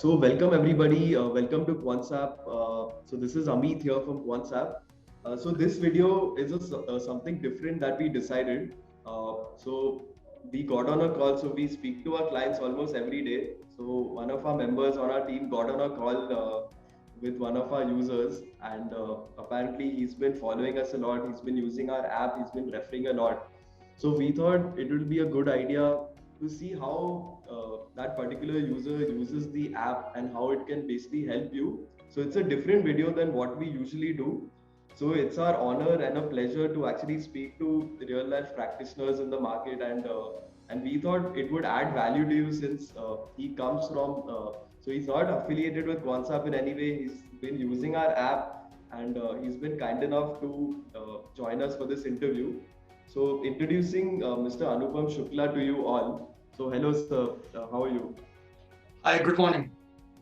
So welcome everybody. Welcome to Quantsap. So this is Amit here from Quantsap. So this video is something different that we decided. So we got on a call. So we speak to our clients almost every day. So one of our members on our team got on a call with one of our users, and apparently he's been following us a lot. He's been using our app. He's been referring a lot. So we thought it would be a good idea to see how that particular user uses the app and how it can basically help you. So it's a different video than what we usually do. So it's our honor and a pleasure to actually speak to real life practitioners in the market, and we thought it would add value to you since he comes from. So he's not affiliated with Quantsap in any way. He's been using our app, and he's been kind enough to join us for this interview. So introducing Mr. Anupam Shukla to you all. So hello, sir. How are you? Hi, good morning.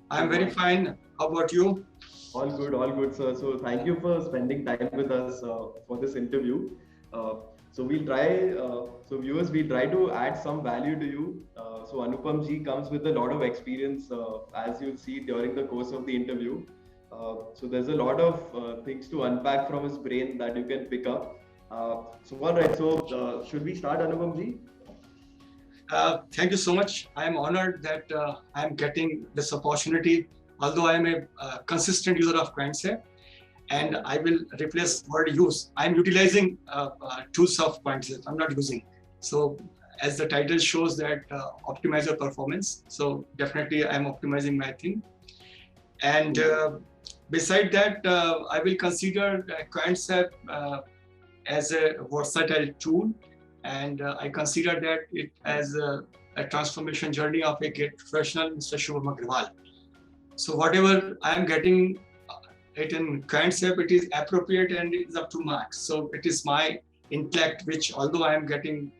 I'm very fine. How about you? All good, sir. So thank you for spending time with us for this interview. So we'll try, so viewers, we try to add some value to you. So Anupam ji comes with a lot of experience, as you'll see during the course of the interview. So there's a lot of things to unpack from his brain that you can pick up. So all right, so should we start, Anupam ji? Thank you so much. I am honored that I am getting this opportunity. Although I am a consistent user of CoinSafe, and I will replace word use. I am utilizing tools of CoinSafe. I'm not using. So as the title shows that optimize your performance. So definitely I am optimizing my thing. And beside that, I will consider CoinSafe as a versatile tool, and I consider that it as a transformation journey of a great professional, Mr. Shubham Agrawal. So whatever I am getting it in CoinSafe, it is appropriate and it is up to marks. So it is my intellect, which although I am getting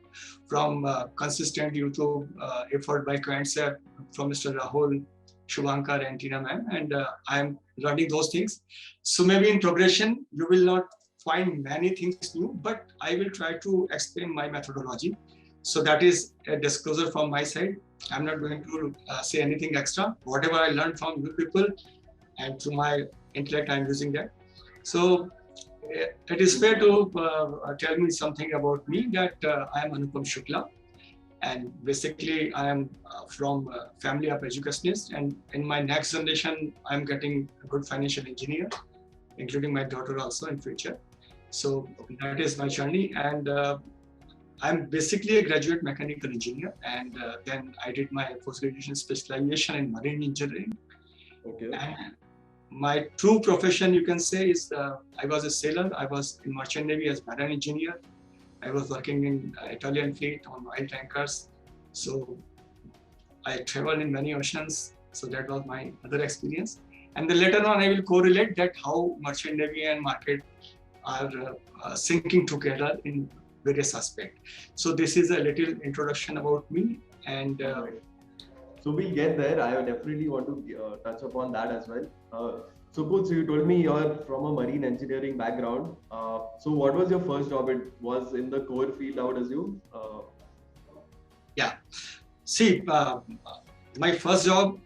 from consistent YouTube effort by CoinSafe, from Mr. Rahul, Shubhankar and Tina ma'am, and I am learning those things. So maybe in progression, you will not find many things new, but I will try to explain my methodology. So that is a disclosure from my side. I'm not going to say anything extra. Whatever I learned from you people and through my intellect, I'm using that. So it is fair to tell me something about me, that I am Anupam Shukla. And basically, I am from a family of educationists. And in my next generation, I'm getting a good financial engineer, including my daughter also in future. So that is my journey. And I'm basically a graduate mechanical engineer. And then I did my post-graduation specialization in marine engineering. Okay. And my true profession, you can say, is I was a sailor. I was in Merchant Navy as marine engineer. I was working in Italian fleet on oil tankers. So I traveled in many oceans. So that was my other experience. And then later on, I will correlate that how Merchant Navy and market are syncing together in various aspects. So this is a little introduction about me. And so we'll get there. I definitely want to touch upon that as well. So you told me you're from a marine engineering background. So what was your first job? It was in the core field, I would assume. Yeah. See, my first job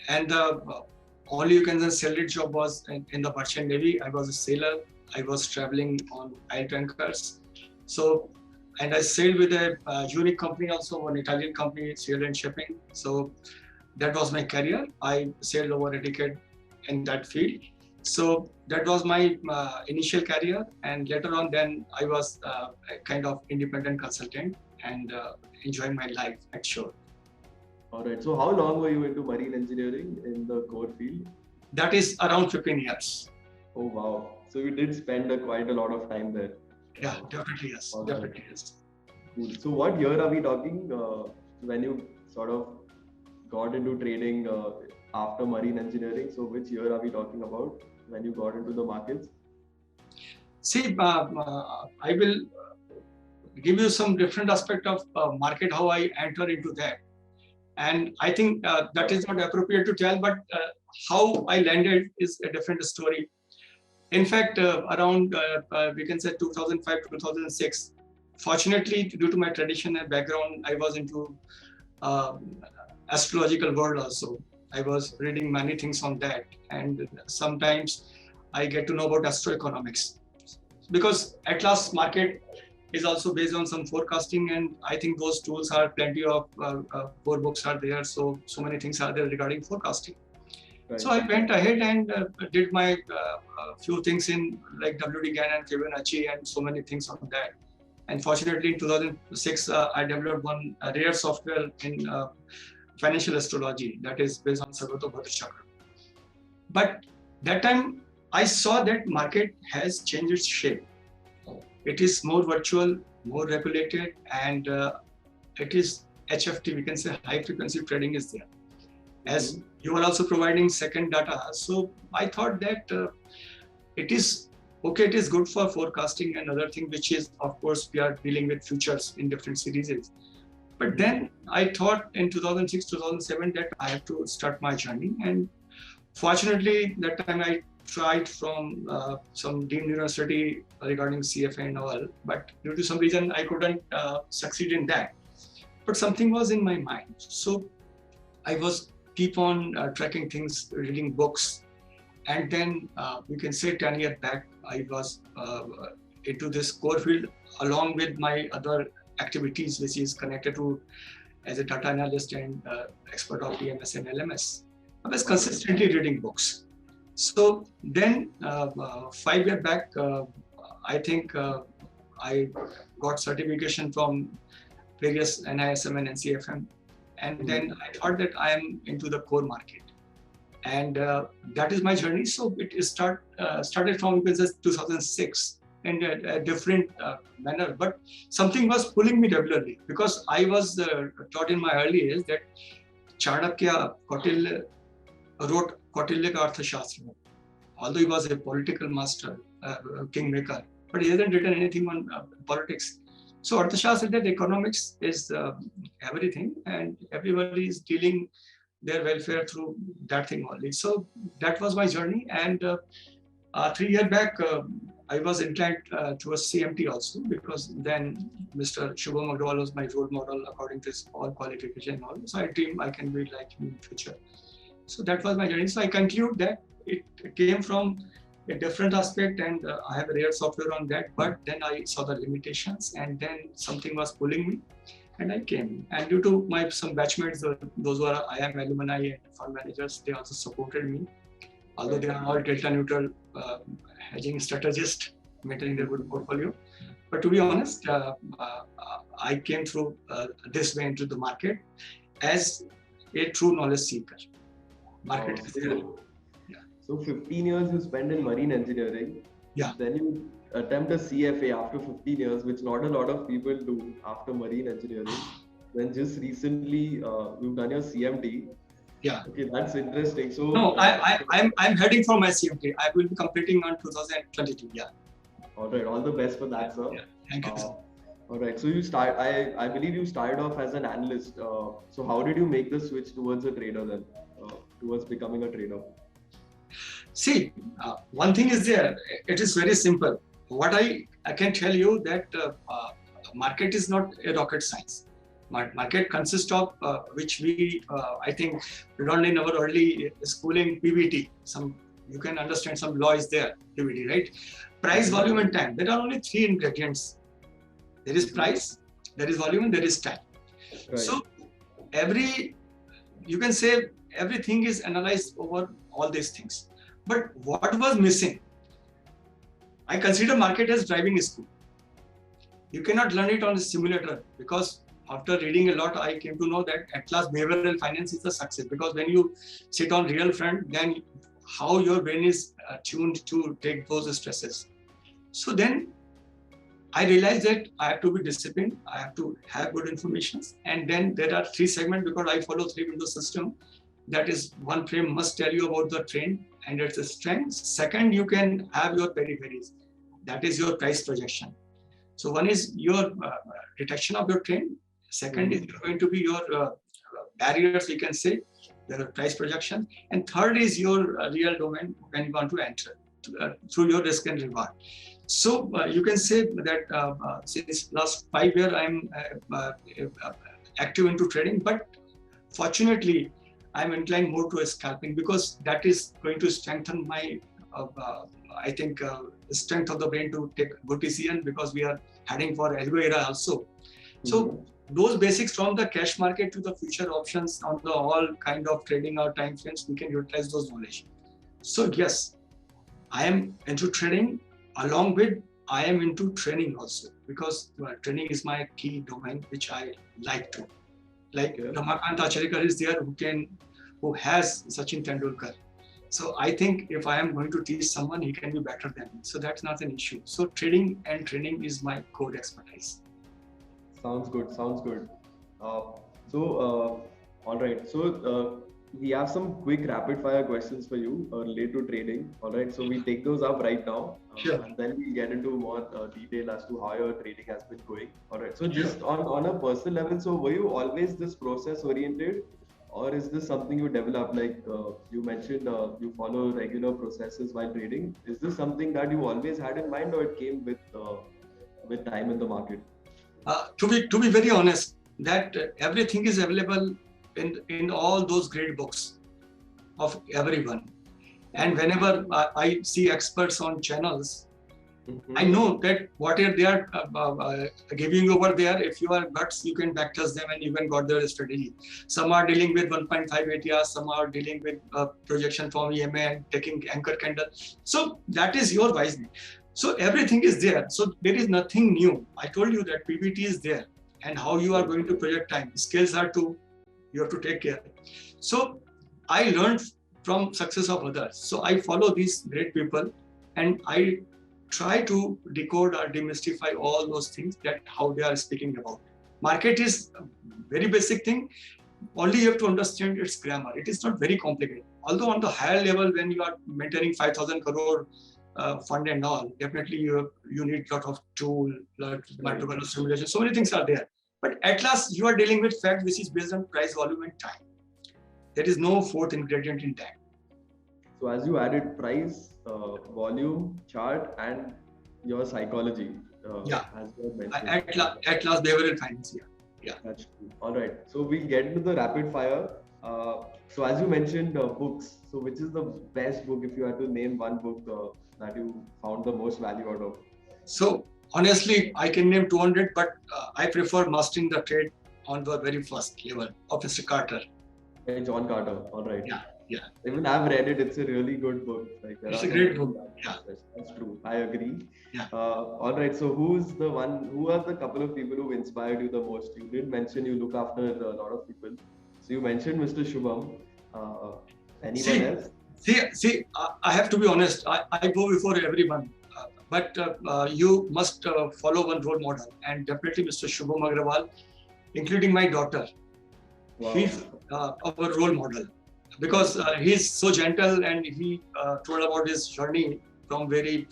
and the only you can say salaried job was in the Merchant Navy. I was a sailor. I was traveling on oil tankers. So, and I sailed with a unique company also, an Italian company, Sail and Shipping. So that was my career. I sailed over a decade in that field. So that was my initial career. And later on, then I was a kind of independent consultant and enjoying my life at shore. All right. So how long were you into marine engineering in the core field? That is around 15 years. Oh, wow. So you did spend quite a lot of time there. Yeah, definitely yes. All definitely right. yes. Cool. So what year are we talking when you sort of got into trading after marine engineering? So which year are we talking about when you got into the markets? See, I will give you some different aspect of market, how I enter into that. And I think that is not appropriate to tell, but how I landed is a different story. In fact, around, we can say 2005, 2006, fortunately, due to my tradition and background, I was into astrological world also. I was reading many things on that, and sometimes I get to know about astroeconomics, because at last market is also based on some forecasting, and I think those tools are plenty of core books are there, so many things are there regarding forecasting. Right. So I went ahead and did my few things in like WD Gann and Fibonacci and so many things on that. And fortunately, in 2006, I developed one rare software in financial astrology that is based on Sarvato Bhadra Chakra. But that time, I saw that market has changed its shape. It is more virtual, more regulated, and it is HFT, we can say high frequency trading is there. As you are also providing second data. So I thought that it is okay, it is good for forecasting and other thing, which is, of course, we are dealing with futures in different series. But then I thought in 2006, 2007 that I have to start my journey. And fortunately, that time I tried from some deemed university regarding CFA and all, but due to some reason I couldn't succeed in that. But something was in my mind. So I was keep on tracking things, reading books. And then you can say 10 years back, I was into this core field along with my other activities, which is connected to as a data analyst and expert of EMS and LMS. I was consistently reading books. So then 5 years back, I think I got certification from various NISM and NCFM. And then I thought that I am into the core market. And that is my journey. So it started from 2006 in a different manner. But something was pulling me regularly, because I was taught in my early age that Chanakya Kautilya wrote Kautilya Ka Arthashastra. Although he was a political master, kingmaker, but he hasn't written anything on politics. So Arthashastra said that economics is everything, and everybody is dealing their welfare through that thing only. So that was my journey. And 3 years back, I was inclined towards CMT also, because then Mr. Shubham Agrawal was my role model according to his all qualification and all. So I dream I can be like him in future. So that was my journey. So I conclude that it came from a different aspect, and I have a rare software on that. But then I saw the limitations, and then something was pulling me, and I came. And due to my some batchmates, those who are IIM alumni and fund managers, they also supported me. Although they are all delta neutral hedging strategists, maintaining their good portfolio. But to be honest, I came through this way into the market as a true knowledge seeker. Market is there. Yeah. So 15 years you spend in marine engineering. Yeah. Then you attempt a CFA after 15 years, which not a lot of people do after marine engineering. Then just recently you've done your CMT. Yeah. Okay, that's interesting. So no, I'm heading for my CMT. I will be completing on 2022. Yeah. All right. All the best for that, sir. Yeah. Thank you. All right. So you start. I believe you started off as an analyst. So how did you make the switch towards a trader then? Towards becoming a trader? See, one thing is there. It is very simple. What I can tell you that market is not a rocket science. Market consists of which we I think learned in our early schooling, PVT. You can understand some law is there, PVT, right? Price, volume, and time. There are only 3 ingredients. There is price, there is volume, and there is time. Right. So you can say everything is analyzed over all these things. But what was missing? I consider market as driving school. You cannot learn it on a simulator, because after reading a lot, I came to know that at last behavioral finance is a success, because when you sit on real front, then how your brain is tuned to take those stresses. So then I realized that I have to be disciplined. I have to have good information. And then there are 3 segments, because I follow 3 window system. That is, one frame must tell you about the trend and its strength. Second, you can have your peripheries. That is your price projection. So one is your detection of your trend. Second is going to be your barriers, we can say, your price projection. And third is your real domain when you want to enter through your risk and reward. So you can say that since last 5 years, I'm active into trading. But fortunately, I'm inclined more to scalping because that is going to strengthen my, I think, strength of the brain to take good decision because we are heading for algo era also. So those basics from the cash market to the future options on the all kind of trading or time frames, we can utilize those knowledge. So yes, I am into trading along with I am into training also because training is my key domain, which I like to. Like Ramakant Acharya is there who has Sachin Tendulkar. So I think if I am going to teach someone, he can be better than me. So that's not an issue. So trading and training is my core expertise. Sounds good. Sounds good. All right. So we have some quick rapid fire questions for you related to trading. All right. So we take those up right now. Sure. And then we get into more detail as to how your trading has been going. All right. So just on a personal level, so were you always this process oriented? Or is this something you develop? Like you mentioned, you follow regular processes while trading. Is this something that you always had in mind, or it came with time in the market? To be very honest, that everything is available in all those great books of everyone. And whenever I see experts on channels, I know that whatever they are giving over there, if you are guts, you can backtest them and you can got their strategy. Some are dealing with 1.5 ATR, some are dealing with projection from EMA and taking anchor candle. So that is your wisely. So everything is there. So there is nothing new. I told you that PBT is there and how you are going to project time. Skills are to, you have to take care. So I learned from success of others. So I follow these great people and I try to decode or demystify all those things that how they are speaking about. Market is a very basic thing. Only you have to understand its grammar. It is not very complicated. Although on the higher level, when you are maintaining 5,000 crore fund and all, definitely you need a lot of tool, multiple simulation. So many things are there. But at last, you are dealing with fact which is based on price, volume, and time. There is no fourth ingredient in that. So as you added price, volume, chart, and your psychology. As you mentioned. At last, behavioral finance. Yeah. That's true. All right. So we'll get into the rapid fire. So as you mentioned, books. So which is the best book if you had to name one book that you found the most value out of? So honestly, I can name 200, but I prefer Mastering the Trade on the very first level of Mr. Carter. Hey, John Carter. All right. Yeah. Even I've read it. It's a really good book. Like, it's a great book. Yeah. That's true. I agree. Yeah. All right. So who are the couple of people who inspired you the most? You did mention you look after a lot of people. So you mentioned Mr. Shubham. Anyone else? See, I have to be honest. I go before everyone. But you must follow one role model, and definitely Mr. Shubham Agrawal, including my daughter. Wow. He's our role model because he's so gentle, and he told about his journey from very,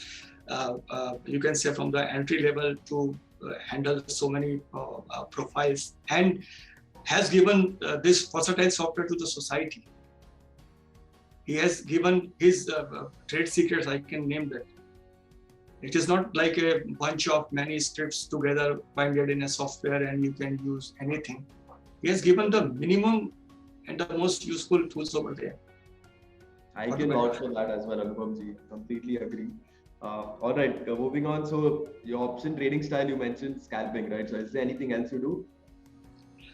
you can say, from the entry level to handle so many profiles, and has given this versatile software to the society. He has given his trade secrets. I can name that. It is not like a bunch of many scripts together binded in a software and you can use anything. He has given the minimum and the most useful tools over there. I can vouch for that as well, Anupamji. Completely agree. All right, moving on. So your option trading style, you mentioned scalping, right? So is there anything else you do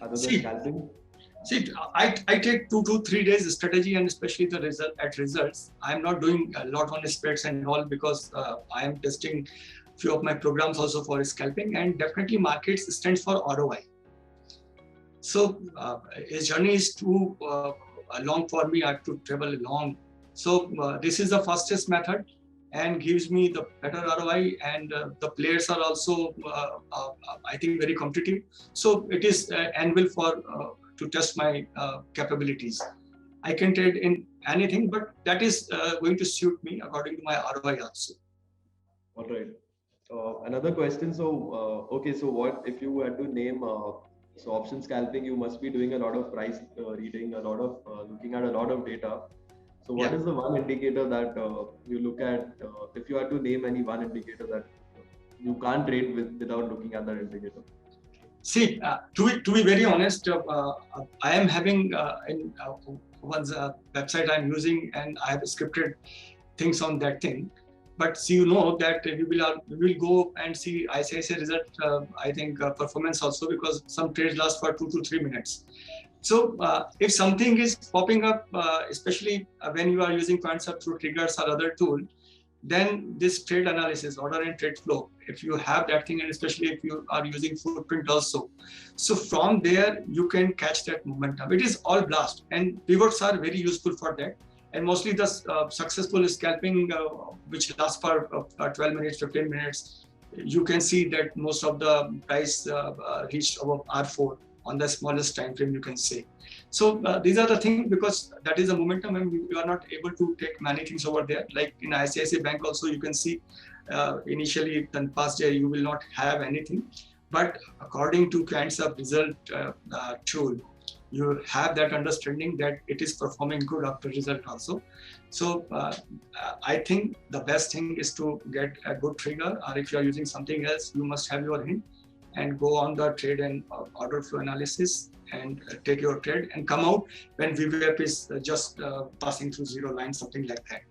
other than scalping? See, I take 2 to 3 days strategy, and especially the results. I'm not doing a lot on spreads and all because I am testing few of my programs also for scalping, and definitely markets stands for ROI. So his journey is too long for me. I have to travel long. So this is the fastest method and gives me the better ROI, and the players are also, I think, very competitive. So it is anvil for to test my capabilities. I can trade in anything, but that is going to suit me according to my ROI also. All right. Another question. So, okay. So what if you had to name, so option scalping, you must be doing a lot of price reading, a lot of looking at a lot of data. So what is the one indicator that you look at, if you had to name any one indicator that you can't trade without looking at that indicator? See, to be very honest, I am having one's website I'm using, and I have scripted things on that thing. But so you know that we will go and see ICICI result, I think performance also, because some trades last for 2 to 3 minutes. So if something is popping up, especially when you are using concept through triggers or other tool, then this trade analysis, order and trade flow, if you have that thing, and especially if you are using footprint also, so from there you can catch that momentum. It is all blast, and pivots are very useful for that. And mostly the successful scalping, which lasts for 12 minutes, 15 minutes, you can see that most of the price reached above R4 on the smallest time frame, you can say. So these are the things, because that is the momentum, and you are not able to take many things over there. Like in ICICI Bank also, you can see initially the past year you will not have anything, but according to kinds of result tool, you have that understanding that it is performing good after result also. So I think the best thing is to get a good trigger, or if you are using something else, you must have your hint and go on the trade and order flow analysis and take your trade and come out when VWAP is just passing through 0 line, something like that.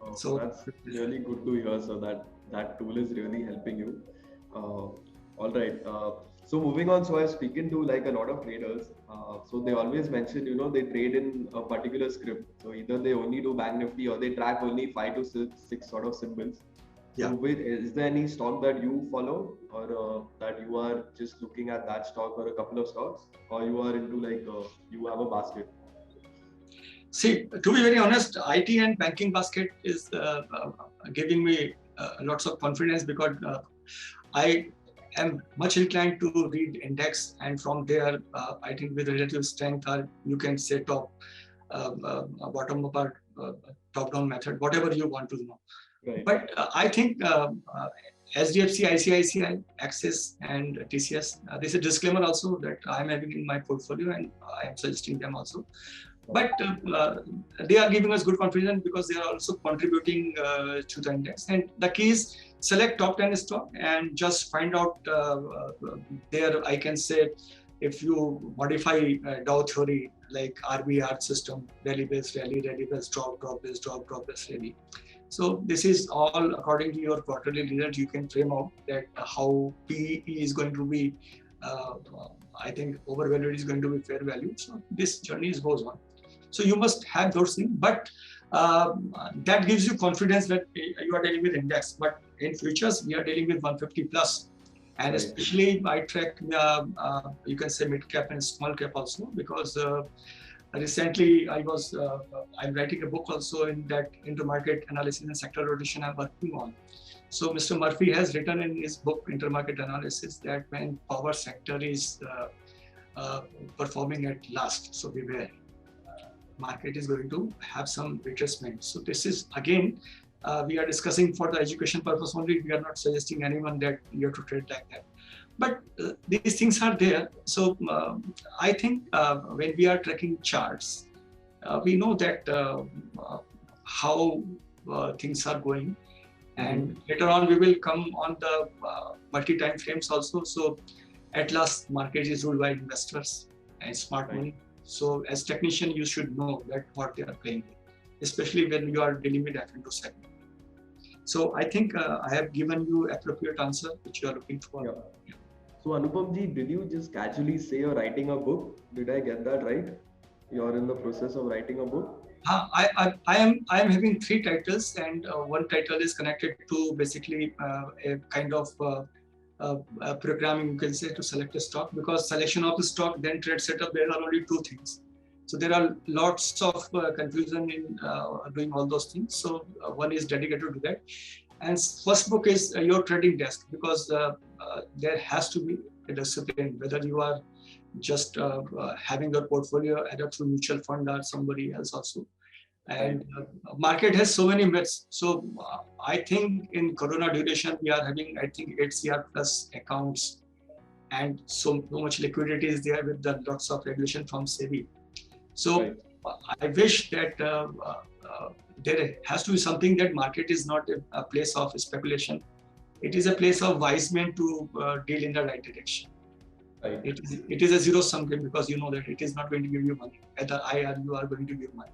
Oh, so that's really good to hear. So that tool is really helping you. All right. So moving on, so I was speaking to like a lot of traders. So they always mention, they trade in a particular script. So either they only do Bank Nifty or they track only 5 to 6 sort of symbols. Yeah. So is there any stock that you follow, or that you are just looking at that stock or a couple of stocks, or you are into like you have a basket? See, to be very honest, IT and banking basket is giving me lots of confidence, because I am much inclined to read index, and from there, I think with relative strength, or you can say top, bottom up or top down method, whatever you want to know. Right. But I think SDFC, ICICI, Axis, and TCS, there's a disclaimer also that I'm having in my portfolio, and I am suggesting them also. But they are giving us good confidence because they are also contributing to the index. And the key is select top 10 stock and just find out there, I can say, if you modify Dow theory, like RBR system, rally based rally, rally based drop, drop based drop, drop based rally. So this is all according to your quarterly result. You can frame out that how PE is going to be, I think overvalued is going to be fair value. So this journey goes on. So you must have those things, but that gives you confidence that you are dealing with index. But in futures, we are dealing with 150 plus. And especially I track, you can say mid cap and small cap also, because recently I'm writing a book also in that intermarket analysis and sector rotation I'm working on. So Mr. Murphy has written in his book Intermarket Analysis that when power sector is performing at last, so beware, market is going to have some retracement. So this is again, we are discussing for the education purpose only. We are not suggesting anyone that you have to trade like that. But these things are there. So I think when we are tracking charts, we know that how things are going. And later on, we will come on the multi-time frames also. So at last, market is ruled by investors and smart money. So as technician, you should know that what they are playing with, especially when you are dealing with F&O segment. So I think I have given you appropriate answer which you are looking for. Yeah. So Anupam ji, did you just casually say you're writing a book? Did I get that right? You're in the process of writing a book? I am having 3 titles, and one title is connected to basically a kind of programming, you can say, to select a stock, because selection of the stock, then trade setup, there are only 2 things. So there are lots of confusion in doing all those things. So one is dedicated to that. And first book is your trading desk, because there has to be a discipline, whether you are just having your portfolio either through mutual fund or somebody else also. And market has so many myths. So I think in Corona duration, we are having, I think, 8 CR plus accounts, and so much liquidity is there with the lots of regulation from SEBI. So I wish that there has to be something, that market is not a place of speculation. It is a place of wise men to deal in the right direction. Right. It is a zero sum game because you know that it is not going to give you money. Either I or you are going to give money.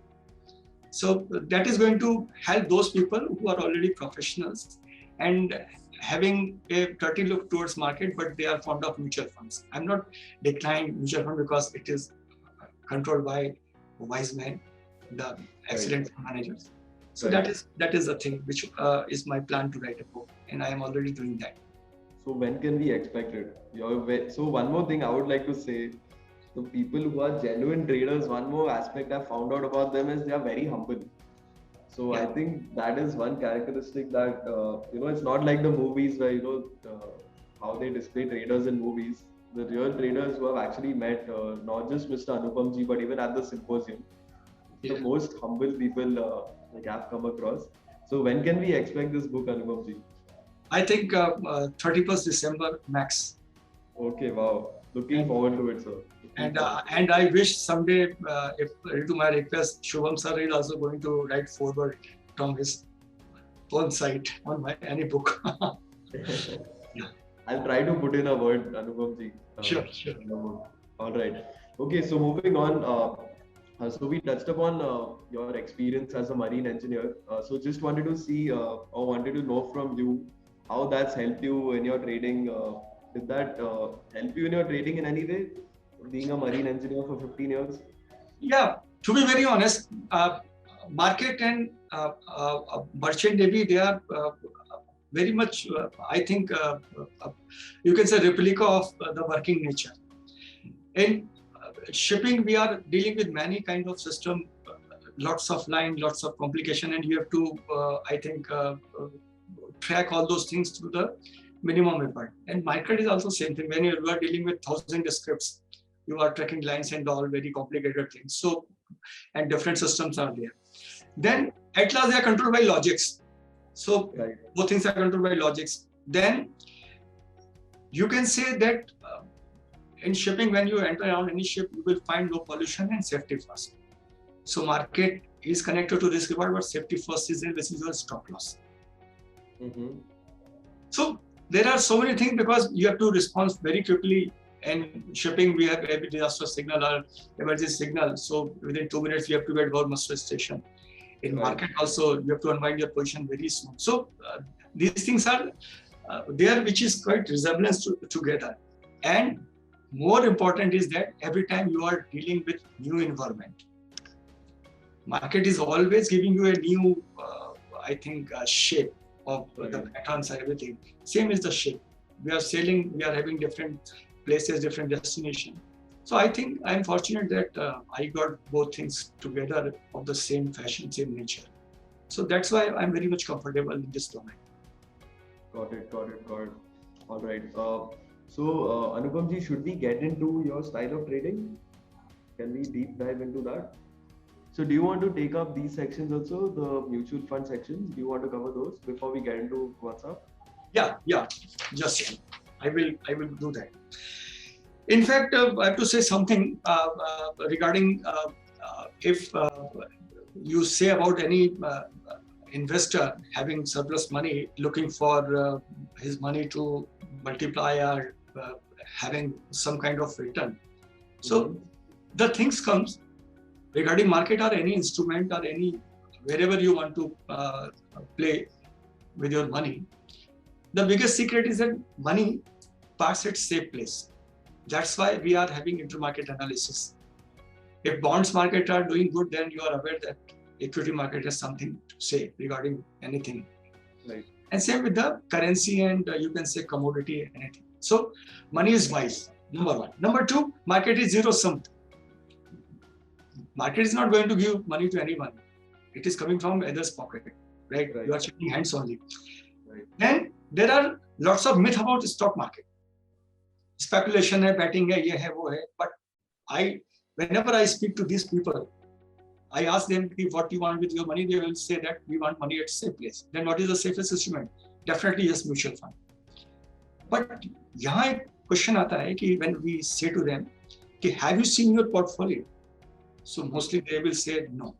So that is going to help those people who are already professionals and having a dirty look towards market, but they are fond of mutual funds. I'm not declining mutual fund because it is controlled by wise men, the excellent managers. So that is the thing which is my plan to write a book, and I am already doing that. So when can we expect it? So one more thing I would like to say, the people who are genuine traders, one more aspect I found out about them is they are very humble. So I think that is one characteristic that, it's not like the movies where, how they display traders in movies. The real traders who have actually met, not just Mr. Anupam ji, but even at the symposium, the most humble people like I've come across. So when can we expect this book, Anupam ji? I think 31st December max. Okay, wow. Looking forward to it, sir. And I wish someday, if to my request, Shubham sir is also going to write forward from his own site on my any book. I'll try to put in a word, Anupam ji. Sure. All right. Okay, so moving on. So we touched upon your experience as a marine engineer. So just wanted to see or wanted to know from you how that's helped you in your trading. Did that help you in your trading in any way? Being a marine engineer for 15 years? Yeah, to be very honest, market and merchant navy, they are very much, I think, you can say replica of the working nature. In shipping, we are dealing with many kind of system, lots of line, lots of complication, and you have to, I think, track all those things to the minimum effort. And market is also same thing. When you are dealing with 1,000 scripts, you are tracking lines and all very complicated things. So, and different systems are there. Then at last they are controlled by logics. So both things are controlled by logics. Then you can say that in shipping, when you enter on any ship, you will find no pollution and safety first. So market is connected to risk reward, but safety first is there, this is your stop loss. So there are so many things because you have to respond very quickly. And shipping, we have every disaster signal or emergency signal. So within 2 minutes, you have to be at War Muster Station. In market also, you have to unwind your position very soon. So these things are there, which is quite resemblance together. And more important is that every time you are dealing with new environment, market is always giving you a new, I think, shape of the patterns and everything. Same is the ship. We are sailing, we are having different places, different destination. So I think I'm fortunate that I got both things together of the same fashion, same nature. So that's why I'm very much comfortable in this domain. Got it. All right. So Anupam ji, should we get into your style of trading? Can we deep dive into that? So do you want to take up these sections also, the mutual fund sections? Do you want to cover those before we get into WhatsApp? Yeah. Just I will do that. In fact, I have to say something regarding if you say about any investor having surplus money, looking for his money to multiply or having some kind of return. So the things comes regarding market or any instrument or any wherever you want to play with your money. The biggest secret is that money parks at safe place. That's why we are having intermarket analysis. If bonds market are doing good, then you are aware that equity market has something to say regarding anything. Right. And same with the currency and you can say commodity, anything. So money is wise, number one. Number two, market is zero sum. Market is not going to give money to anyone. It is coming from others' pocket, right? You are checking hands only. Right. Then there are lots of myth about the stock market. Speculation hai, betting hai, ye hai, wo hai. But whenever I speak to these people, I ask them what you want with your money. They will say that we want money at safe place. Then what is the safest instrument? Definitely yes, mutual fund. But यहाँ एक question आता है कि when we say to them, कि have you seen your portfolio? So mostly they will say no.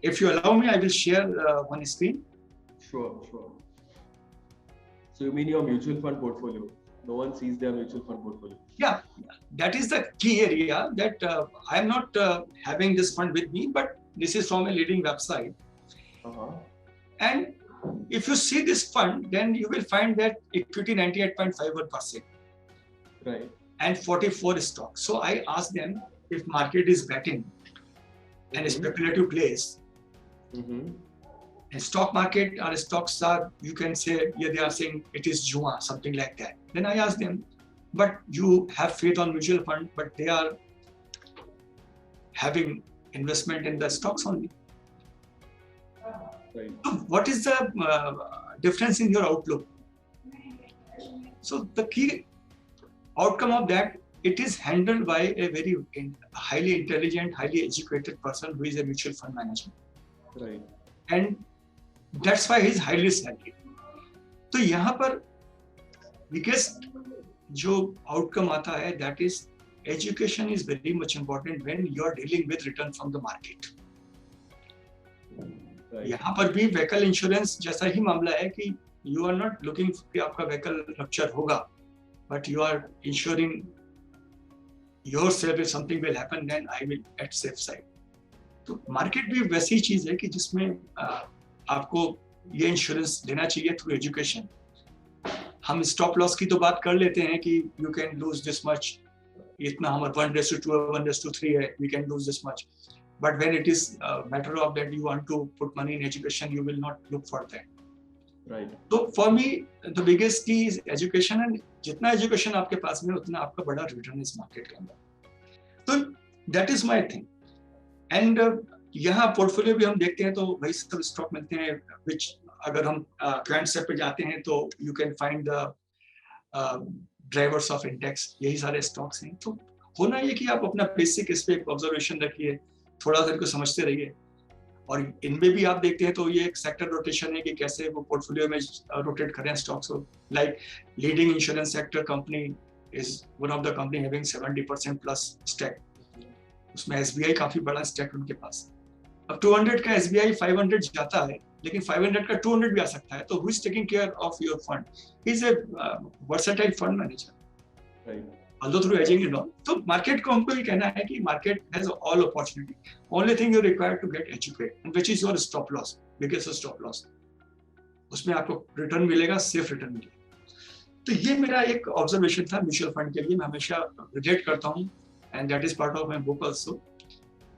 If you allow me, I will share one screen. Sure. So you mean your mutual fund portfolio? no one sees their mutual fund portfolio. Yeah, that is the key area, that I am not having this fund with me, but this is from a leading website. And if you see this fund, then you will find that equity 98.51%. Right. And 44 stocks. So I asked them, if market is betting and a speculative place, and stock market or stocks are, you can say, yeah, they are saying it is Jua, something like that. Then I asked them, but you have faith on mutual fund, but they are having investment in the stocks only. Right. So what is the difference in your outlook? So the key outcome of that, it is handled by a very highly intelligent, highly educated person who is a mutual fund manager. Right. And that's why he is highly salaried. तो यहाँ पर biggest जो outcome आता है, that is education is very much important when you are dealing with return from the market. Right. यहाँ पर भी vehicle insurance जैसा ही मामला है कि you are not looking कि आपका vehicle rupture होगा, but you are ensuring yourself if something will happen, then I will at safe side. तो मार्केट भी वैसी चीज है कि जिसमें आपको ये इंश्योरेंस देना चाहिए थ्रू एजुकेशन. हम स्टॉप लॉस की तो बात कर लेते हैं कि you can lose this much, इतना हमारा 1:2 1:3 है, we can lose this much, but when it is matter of that you want to put money in education, you will not look for that. Right. तो for me the biggest key is education, and जितना education आपके पास में उतना आपका बड़ा return इस market के अंदर. तो that is my thing. And यहाँ पोर्टफोलियो भी हम देखते हैं तो वही सब स्टॉक मिलते हैं, विच अगर हम क्लाइंट सेट पे जाते हैं तो you can find the drivers of index, यही सारे स्टॉक्स हैं. तो होना ये कि आप अपना बेसिक इस पे ऑब्जर्वेशन रखिए, थोड़ा सा इनको समझते रहिए, और इनमें भी आप देखते हैं तो ये एक सेक्टर रोटेशन है कि कैसे वो पोर्टफोलियो में रोटेट करें स्टॉक्स को. Like leading insurance sector company is one of the company having 70% plus stake. उसमें एसबीआई काफी बड़ा स्टेक उनके पास. अब 200 का एसबीआई 500 जाता है, लेकिन 500 का 200 भी आ सकता है. तो who is taking care of your fund? He is a versatile fund manager, although through hedging and all. तो मार्केट को हमको ये कहना है कि market has all opportunity, only thing you require to get educate, and which is your stop loss, biggest stop loss. उसमें आपको return मिलेगा, सेफ रिटर्न मिलेगा. तो ये मेरा एक ऑब्जर्वेशन था म्यूचुअल फंड के लिए. मैं हमेशा रिलेट करता हूँ, and that is part of my book also,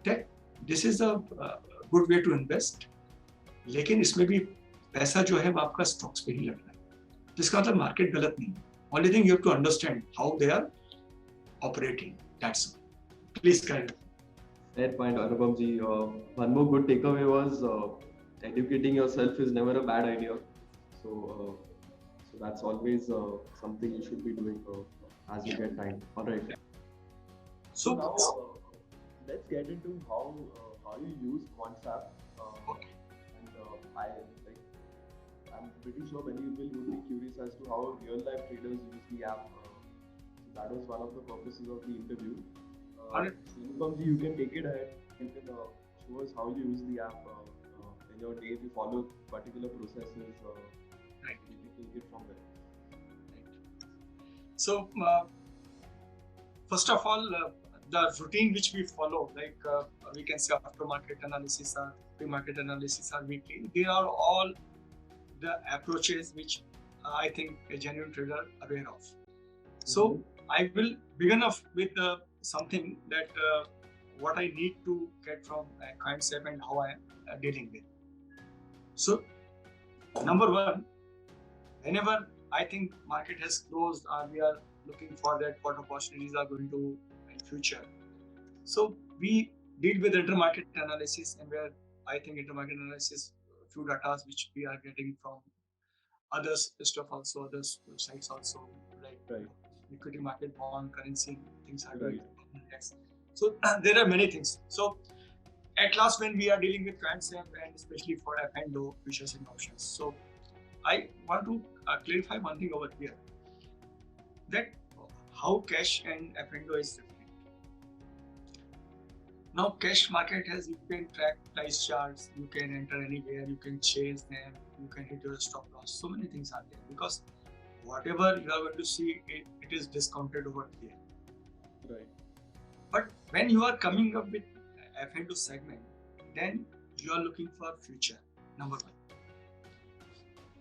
that this is a good way to invest. लेकिन इसमें भी पैसा जो है वो आपका स्टॉक्स पे ही लग रहा है, जिसका मतलब मार्केट गलत नहीं है. Only thing you have to understand how they are operating. That's all. Please carry on. Fair point, Anupam ji. One more good takeaway was educating yourself is never a bad idea. So that's always something you should be doing as you get time. All right. So now let's get into how you use QuantSap. Okay. And I'm pretty sure many people would be curious as to how real life traders use the app. So that was one of the purposes of the interview. Anupam ji, you can take it ahead. You can show us how you use the app in your day. If you follow particular processes, Right. you can take it from there. Right. So first of all, the routine which we follow, like we can say after-market analysis or pre-market analysis or weekly, they are all the approaches which I think a genuine trader aware of. So I will begin off with something that what I need to get from a concept and how I am dealing with. So number one, whenever I think market has closed or we are looking for that what opportunities are going to in future, so we deal with intermarket analysis, and where I think intermarket analysis, few data which we are getting from others stuff also, other sites also, like equity market, bond, currency, things are going index. So there are many things. So at last, when we are dealing with concept and especially for F&O futures and options, so I want to clarify one thing over here, that how cash and F&O is different. Now cash market has, you can track price charts, you can enter anywhere, you can chase them, you can hit your stop loss. So many things are there, because whatever you are going to see, it is discounted over there. Right. But when you are coming up with F&O segment, then you are looking for future. Number one,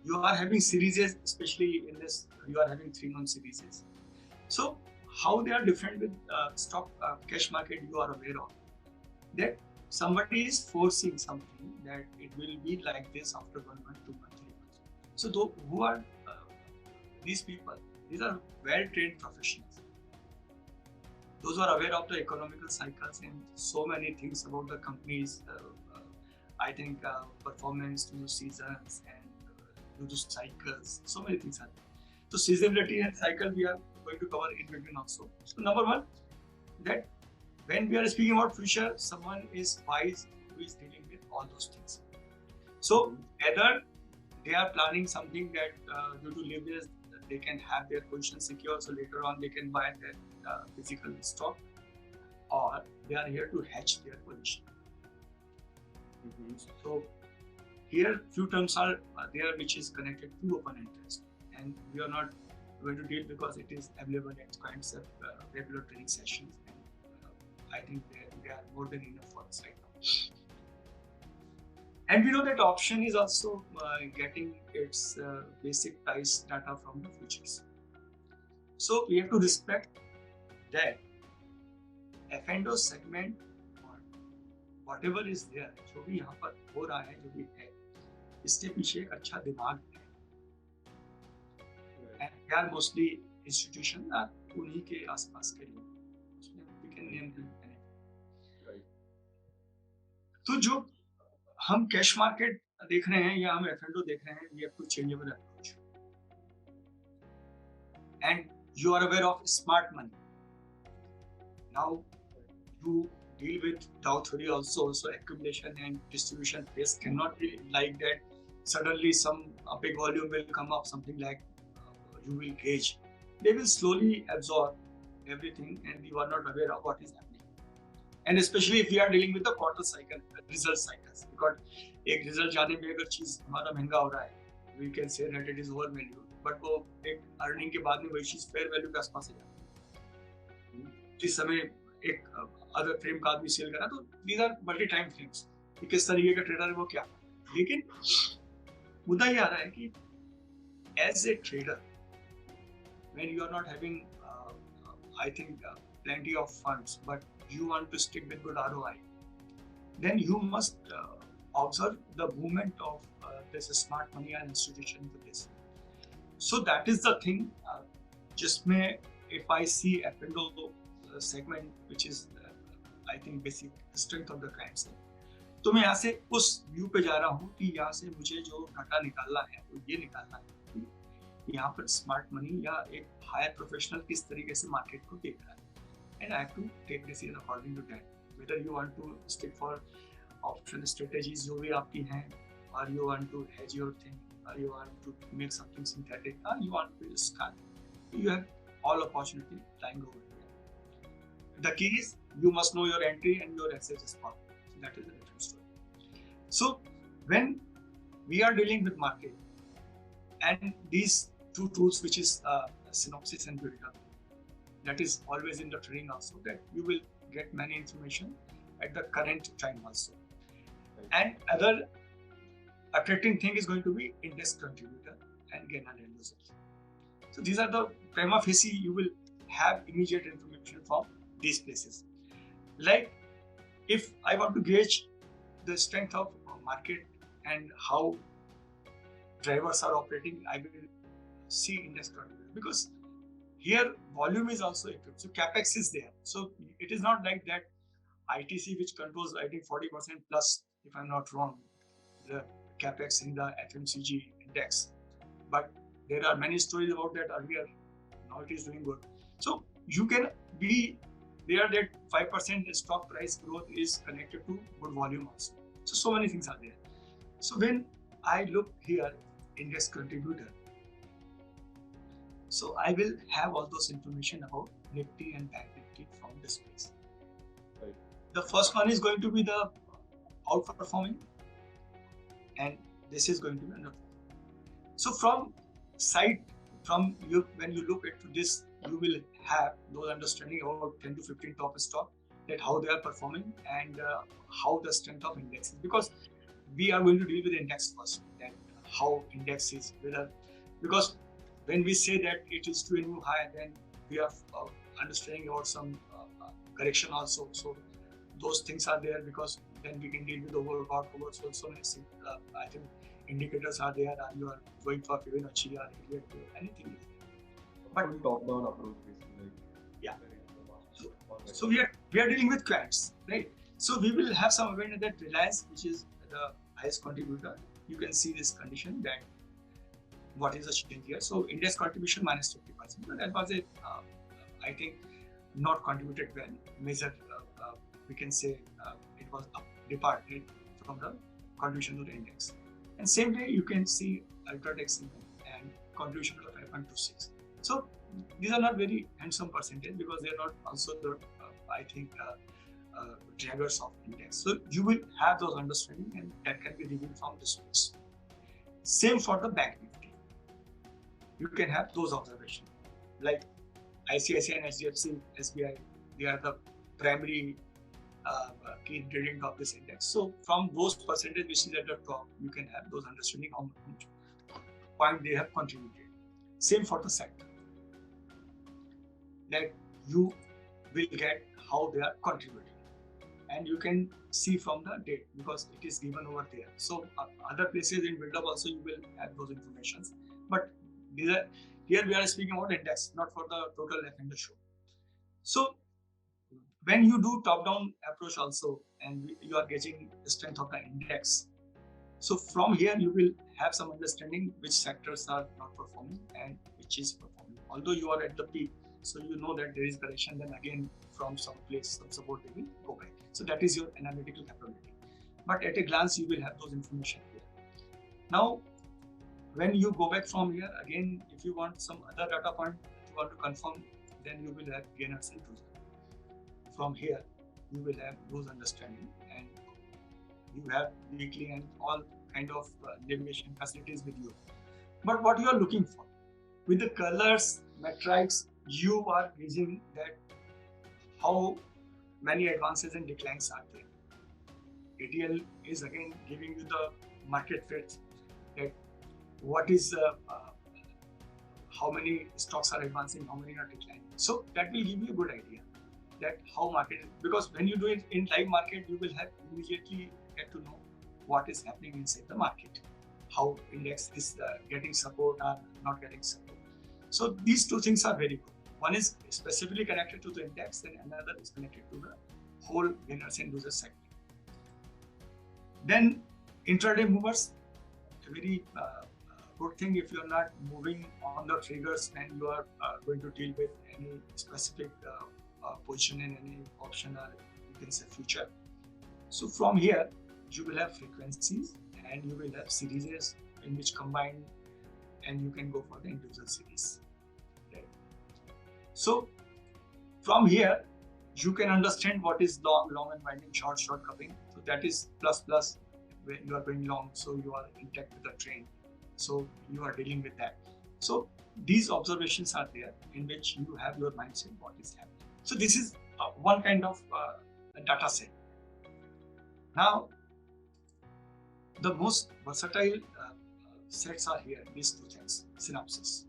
you are having series, especially in this, you are having 3-month series. So how they are different with stock cash market, you are aware of that somebody is forcing something that it will be like this after 1 month, 2 months, 3 months. So who are these people? These are well-trained professionals. Those who are aware of the economical cycles and so many things about the company's, I think, performance, new seasons and due to cycles, so many things are there. So seasonality and cycle we are going to cover in between also. So number one, that when we are speaking about future, someone is wise who is dealing with all those things. So either they are planning something that due to leverage they can have their position secure, so later on they can buy their physical stock, or they are here to hedge their position. So here few terms are there which is connected to open interest, and we are not going to deal because it is available at kinds of regular training sessions, and I think they are more than enough for us right now. And we know that option is also getting its basic price data from the futures. So we have to respect that F&O segment or whatever is there, जो भी यहाँ पर हो रहा है, जो भी है, इसके पीछे एक अच्छा दिमाग है. And they are mostly institutions are उन्हीं के आसपास के लोग. We can name them. Right. तो जो हम कैश मार्केट देख रहे हैं या हम F&O देख रहे हैं, we have to changeable approach. And you are aware of smart money. Now you deal with Dow theory also, so accumulation and distribution phase cannot be like that. Suddenly a big volume will come up, something like you will gauge. They will slowly absorb everything and you are not aware of what is happening. And especially if we are dealing with the quarter cycle, result cycles, because एक result जाने में अगर चीज हमारा महंगा हो रहा है, we can say that it is overvalued, but वो एक earning के बाद में वही चीज fair value के आसपास है. जिस समय एक अदर फ्रेम का आदमी सेल करा, तो these are multi time frames. कि किस तरीके का ट्रेडर है वो क्या, लेकिन मुद्दा ये आ रहा है कि as a trader, when you are not having I think plenty of funds, but you want to stick with good ROI, then you must observe the movement of this smart money and institution to this. So that is the thing. Jisme, if I see F&O segment, which is I think basic strength of the clients, तो मैं यहाँ से उस view पे जा रहा हूँ कि यहाँ से मुझे जो घाटा निकालना है वो ये निकालना है कि यहाँ पर स्मार्ट मनी या एक हायर प्रोफेशनल किस तरीके से मार्केट को देख रहा है. And I have to take decision according to that. Whether you want to stick for option strategies जो भी आपकी हैं, or you want to hedge your thing, or you want to make something synthetic, or you want to scan. You have all opportunity lying over here. The key is you must know your entry and your exit spot. So that is a different story. So when we are dealing with market and these two tools, which is synopsis and build-up, that is always in the training also, that you will get many information at the current time also. Right. And other attracting thing is going to be index contributor and gain and losers. So these are the prima facie you will have immediate information from these places. Like if I want to gauge the strength of market and how drivers are operating, I will see index contributor, because here volume is also equipped, so capex is there. So it is not like that ITC, which controls I think 40% plus, if I'm not wrong, the capex in the FMCG index. But there are many stories about that earlier. Now it is doing good. So you can be there that 5% stock price growth is connected to good volume also. So many things are there. So when I look here, index contributor, so I will have all those information about Nifty and Bank Nifty from this place. Right. The first one is going to be the outperforming, and this is going to be underperforming. So from from you, when you look into this, you will have those understanding about 10 to 15 top stock, that how they are performing and how the strength of index is. Because we are going to deal with index first, that how index is, whether, because when we say that it is to a new high, then we are understanding about some correction also. So those things are there, because then we can deal with overbought, oversold. So many I think indicators are there, and you are going for Fibonacci or Elliott wave, anything. But top-down approach, basically. Yeah. So we are dealing with quants, right? So we will have some awareness that Reliance, which is the highest contributor, you can see this condition that what is the change here. So index contribution minus 50%. But that was a, I think, not contributed well. Measure, we can say it was departed from the contribution to the index. And same way you can see Ultratex and contribution to the 5.26. So these are not very handsome percentage, because they are not also the, I think, draggers of index. So you will have those understanding, and that can be reviewed from this place. Same for the bank nifty. You can have those observations, like ICICI and HDFC, SBI. They are the primary key ingredient of this index. So from those percentage which is at the top, you can have those understanding how much point they have contributed. Same for the sector, that you will get how they are contributing, and you can see from the date, because it is given over there. So other places in build-up also you will have those informations, but these are, here we are speaking about index, not for the total F in the show. So when you do top-down approach also, and you are getting the strength of the index, so from here you will have some understanding which sectors are not performing and which is performing. Although you are at the peak, so you know that there is correction, then again from some place, some support, they will go back. So that is your analytical capability. But at a glance, you will have those information here. Now, when you go back from here, again, if you want some other data point, if you want to confirm, then you will have gainers and losers. From here, you will have those understanding, and you have weekly and all kind of navigation facilities with you. But what you are looking for, with the colors, metrics, you are gauging that how many advances and declines are there. ATL is again giving you the market fit, that what is how many stocks are advancing, how many are declining. So that will give you a good idea that how market is, because when you do it in live market, you will have immediately get to know what is happening inside the market, how index is getting support or not getting support. So these two things are very good. One is specifically connected to the index, and another is connected to the whole winners and losers segment. Then intraday movers, a very good thing if you are not moving on the triggers and you are going to deal with any specific position in any option or you can say future. So from here, you will have frequencies and you will have series in which combine, and you can go for the individual series. Right? So from here, you can understand what is long and winding, short cupping. So that is plus when you are going long, so you are intact with the trend. So you are dealing with that. So these observations are there in which you have your mindset what is happening. So this is one kind of data set. Now, the most versatile sets are here, these two things, synopsis.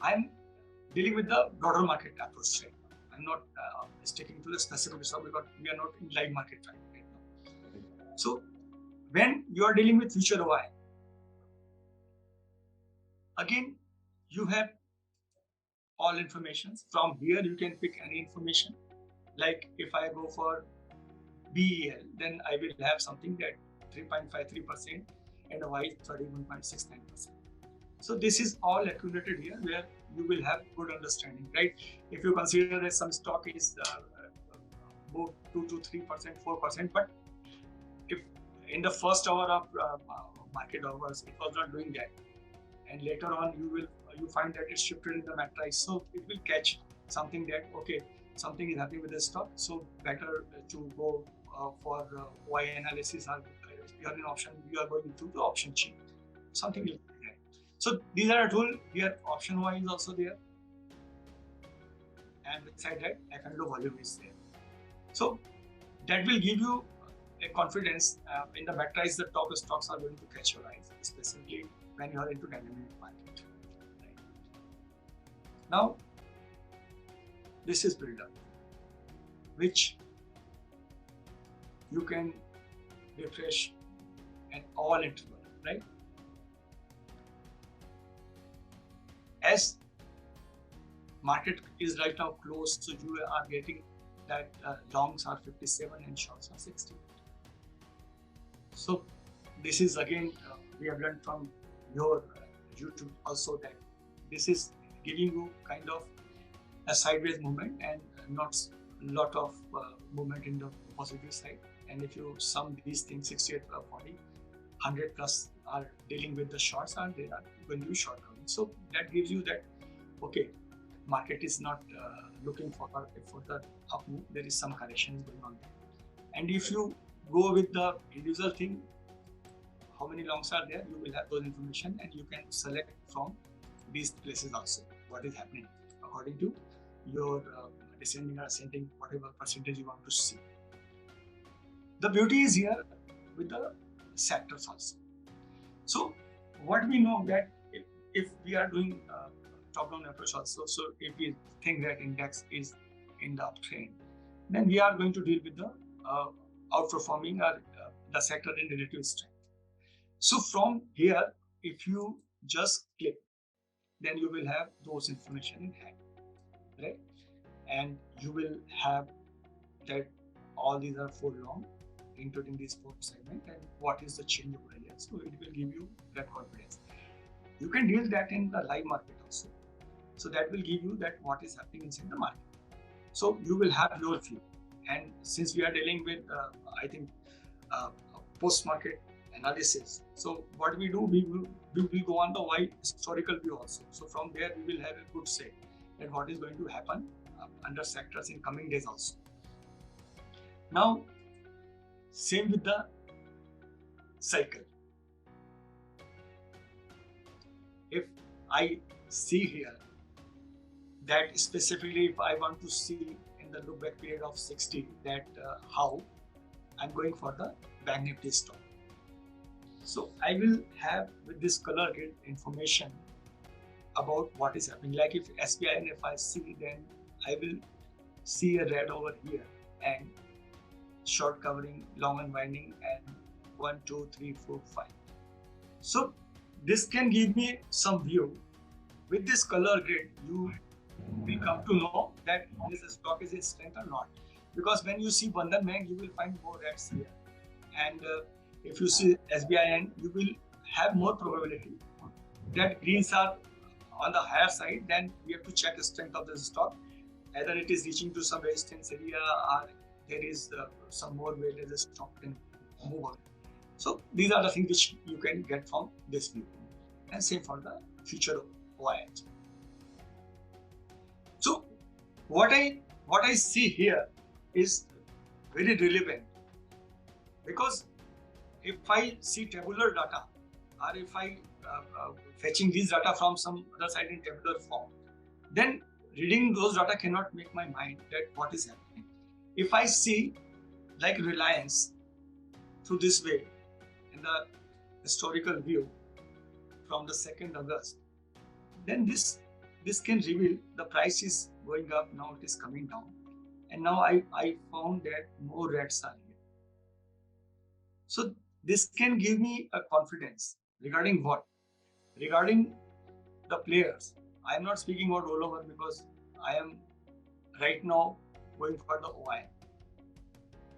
I'm dealing with the broader market approach right now. I'm not sticking to the specific stuff because we are not in live market right now. So when you are dealing with future OI, again, you have all information. From here, you can pick any information. Like if I go for BEL, then I will have something that 3.53% and a Y 31.69%. So this is all accumulated here where you will have good understanding, right? If you consider that some stock is both 2 to 3%, 4%, but if in the first hour of market hours, it was not doing that, and later on you find that it's shifted in the matrix, so it will catch something that okay, something is happening with the stock, so better to go for Y analysis, or if you are in option, you are going to the option chain, something like that. So these are a tool here. Option Y is also there, and beside that, F&O volume is there. So that will give you a confidence in the matrix. The top stocks are going to catch your eyes, especially when you are into dynamic market. Right. Now, this is build-up, which you can refresh at all interval, right? As market is right now closed, so you are getting that longs are 57 and shorts are 60. So this is again we have learned from your YouTube also that this is giving you kind of a sideways movement and not a lot of movement in the positive side. And if you sum these things, 68 plus 40, 100 plus are dealing with the shorts and they are going to be short coming. So that gives you that, okay, market is not looking for the up move. There is some correction going on there. And if you go with the individual thing, how many longs are there, you will have those information and you can select from these places also what is happening according to your descending or ascending, whatever percentage you want to see. The beauty is here with the sectors also. So what we know that if we are doing top-down approach also, so if we think that index is in the uptrend, then we are going to deal with the outperforming the sector in relative strength. So from here, if you just click, then you will have those information in hand, right? And you will have that all these are for long, including this fourth segment, and what is the change over here. So it will give you that confidence. You can deal that in the live market also. So that will give you that what is happening inside the market. So you will have your view. And since we are dealing with, I think, post-market analysis. So what we do, we will go on the wide historical view also. So from there, we will have a good say that what is going to happen under sectors in coming days also. Now, same with the cycle. If I see here that specifically if I want to see in the look back period of 60 that how I'm going for the Bank Nifty stock. So I will have with this color grid information about what is happening. Like if SBI and if I see, then I will see a red over here and short covering, long unwinding, and 1, 2, 3, 4, 5. So this can give me some view. With this color grid, you will come to know that this stock is in strength or not. Because when you see Bandhan Bank, you will find more reds here. And if you see SBIN, you will have more probability that greens are on the higher side. Then we have to check the strength of the stock, either it is reaching to some resistance area or there is some more way that the stock can move on. So these are the things which you can get from this view, and same for the future OIH. So what I see here is very relevant, because if I see tabular data or if I fetching these data from some other side in tabular form, then reading those data cannot make my mind that what is happening. If I see like Reliance through this way in the historical view from the 2nd August, then this can reveal the price is going up, now it is coming down. And now I found that more reds are here. So this can give me a confidence regarding what? Regarding the players. I am not speaking about rollover because I am right now going for the OI.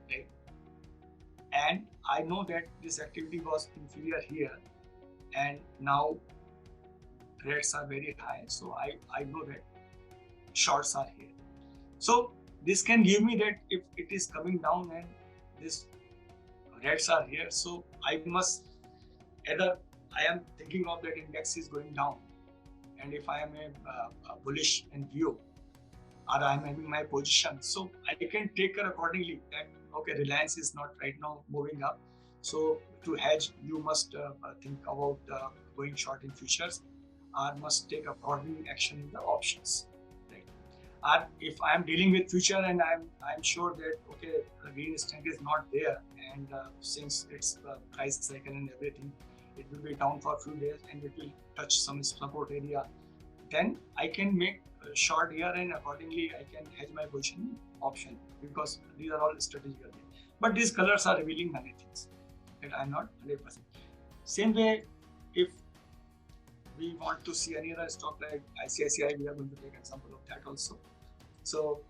Right? And I know that this activity was inferior here and now rates are very high. So I know that shorts are here. So this can give me that if it is coming down and this rates are here, so I must either I am thinking of that index is going down, and if I am a bullish in view or I am having my position, so I can take care accordingly that okay, Reliance is not right now moving up, so to hedge you must think about going short in futures or must take a coordinating action in the options. Right? Or if I am dealing with future and I'm sure that okay, the green strength is not there, and since it's price cycle and everything, it will be down for a few days and it will touch some support area, then I can make a short here and accordingly I can hedge my position option, because these are all strategic. But these colors are revealing many things that I'm not 100%. Same way, if we want to see any other stock like ICICI, we are going to take example of that also. So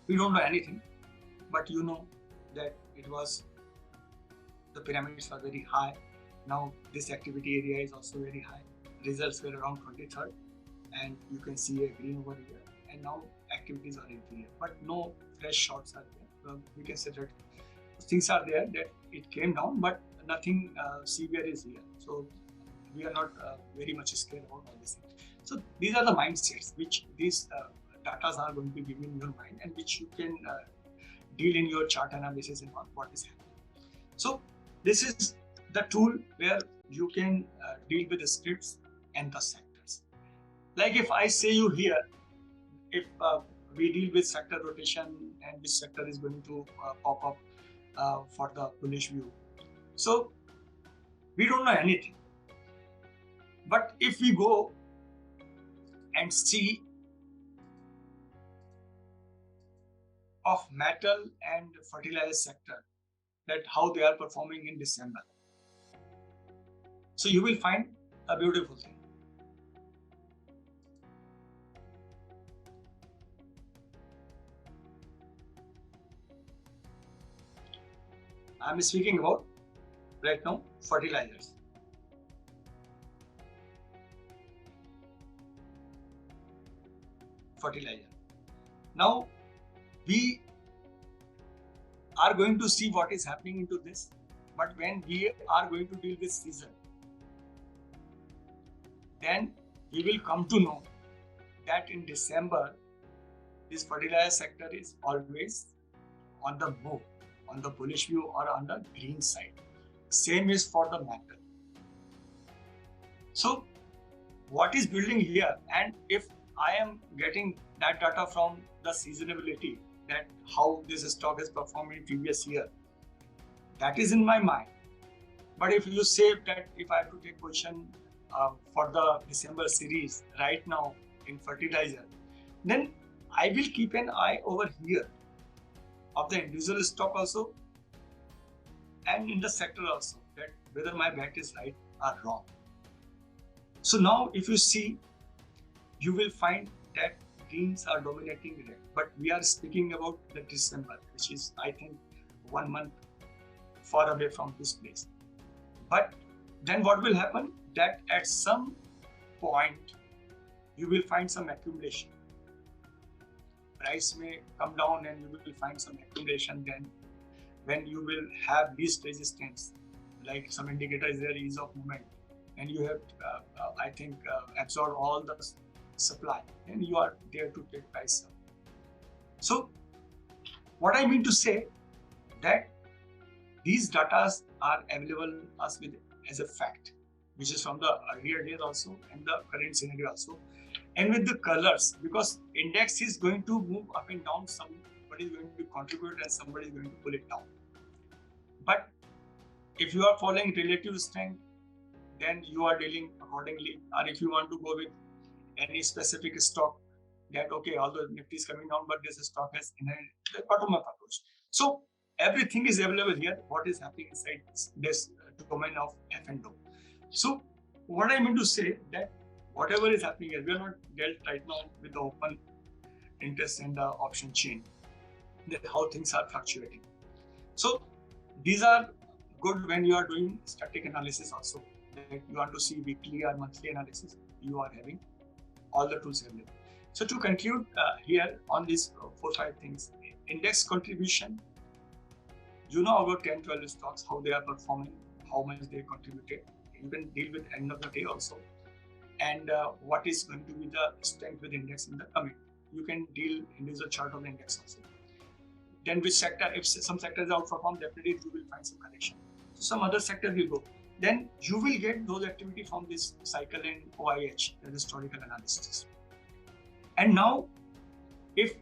we don't know anything, but you know that it was, the pyramids are very high. Now this activity area is also very high. Results were around 23rd, and you can see a green over here. And now activities are in here, but no fresh shorts are there. We can say that things are there, that it came down, but nothing severe is here. So we are not very much scared about all these things. So these are the mindsets which these data are going to give in your mind, and which you can deal in your chart analysis and what is happening. So this is the tool where you can deal with the scripts and the sectors. Like if I say you here, if we deal with sector rotation and which sector is going to pop up for the bullish view. So we don't know anything. But if we go and see of metal and fertilizer sector, that how they are performing in December. So you will find a beautiful thing. I'm speaking about right now fertilizers. Fertilizer. Now we are going to see what is happening into this, but when we are going to deal with season, then we will come to know that in December, this fertilizer sector is always on the move, on the bullish view or on the green side. Same is for the metal. So what is building here, and if I am getting that data from the seasonability, that how this stock has performed in previous year, that is in my mind. But if you say that if I have to take position for the December series right now in fertilizer, then I will keep an eye over here of the individual stock also and in the sector also, that whether my bet is right or wrong. So now if you see, you will find that greens are dominating red, but we are speaking about the December, which is I think 1 month far away from this place. But then what will happen, that at some point you will find some accumulation. Price may come down and you will find some accumulation. Then when you will have least resistance, like some indicator is there, ease of movement, and you have I think absorbed all the supply, and you are there to take price up. So what I mean to say, that these data are available us with as a fact, which is from the earlier days also and the current scenario also, and with the colors, because index is going to move up and down. Somebody is going to contribute and somebody is going to pull it down. But if you are following relative strength, then you are dealing accordingly. Or if you want to go with any specific stock, that okay, although Nifty is coming down, but this stock has inherent the bottom-up approach. So everything is available here. What is happening inside this domain of F&O. So what I mean to say, that whatever is happening here, we are not dealt right now with the open interest and the option chain, that how things are fluctuating. So these are good when you are doing static analysis also. That you want to see weekly or monthly analysis, you are having all the tools available. So to conclude here on these 4-5 things, index contribution, you know about 10-12 stocks, how they are performing, how much they contributed. You can deal with end of the day also, and what is going to be the strength with index in the coming. You can deal individual chart of the index also. Then which sector, if some sector is outperformed, definitely you will find some correction. So some other sector will go. then you will get those activity from this cycle and OIH, the historical analysis. And now, if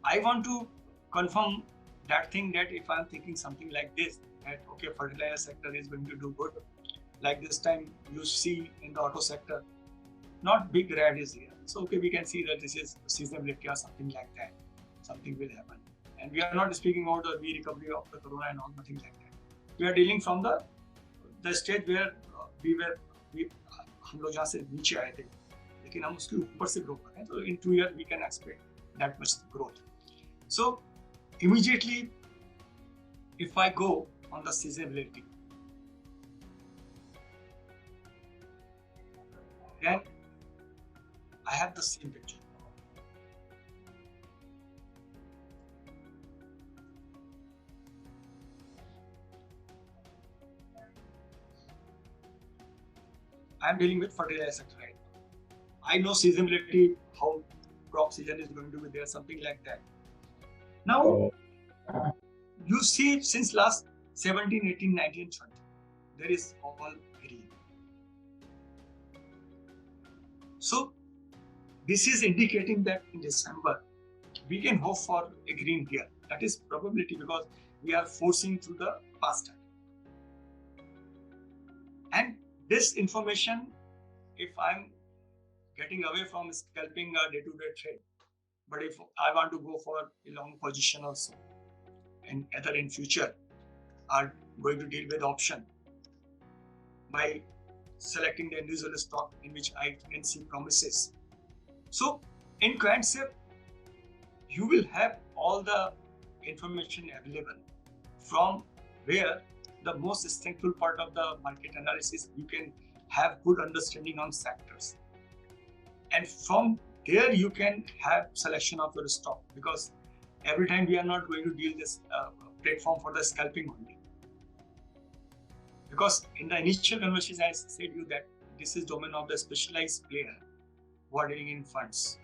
I want to confirm that thing, that if I'm thinking something like this, that okay, fertilizer sector is going to do good, like this time you see in the auto sector, not big red is here. So okay, we can see that this is seasonality or something like that. Something will happen. And we are not speaking about the recovery of the corona and all, nothing like that. We are dealing from the stage where हम लोग जहाँ से नीचे आए थे, लेकिन हम उसके ऊपर से ग्रो कर रहे हैं. तो in 2 years we can expect that much growth. So immediately, if I go on the seasonality, then I have the same picture. I am dealing with fertilizer sector right now. I know seasonality, how crop season is going to be there, something like that. Now, you see since last 17, 18, 19, 20, there is all green. So, this is indicating that in December, we can hope for a green here. That is probability, because we are forcing through the past time. And this information, if I'm getting away from scalping a day-to-day trade, but if I want to go for a long position also, and either in future are going to deal with option by selecting the individual stock in which I can see promises. So in QuantSafe, you will have all the information available, from where the most strengthful part of the market analysis, you can have good understanding on sectors. And from there you can have selection of your stock, because every time we are not going to deal this platform for the scalping only. Because in the initial conversation, I said you that this is domain of the specialized player who are dealing in funds,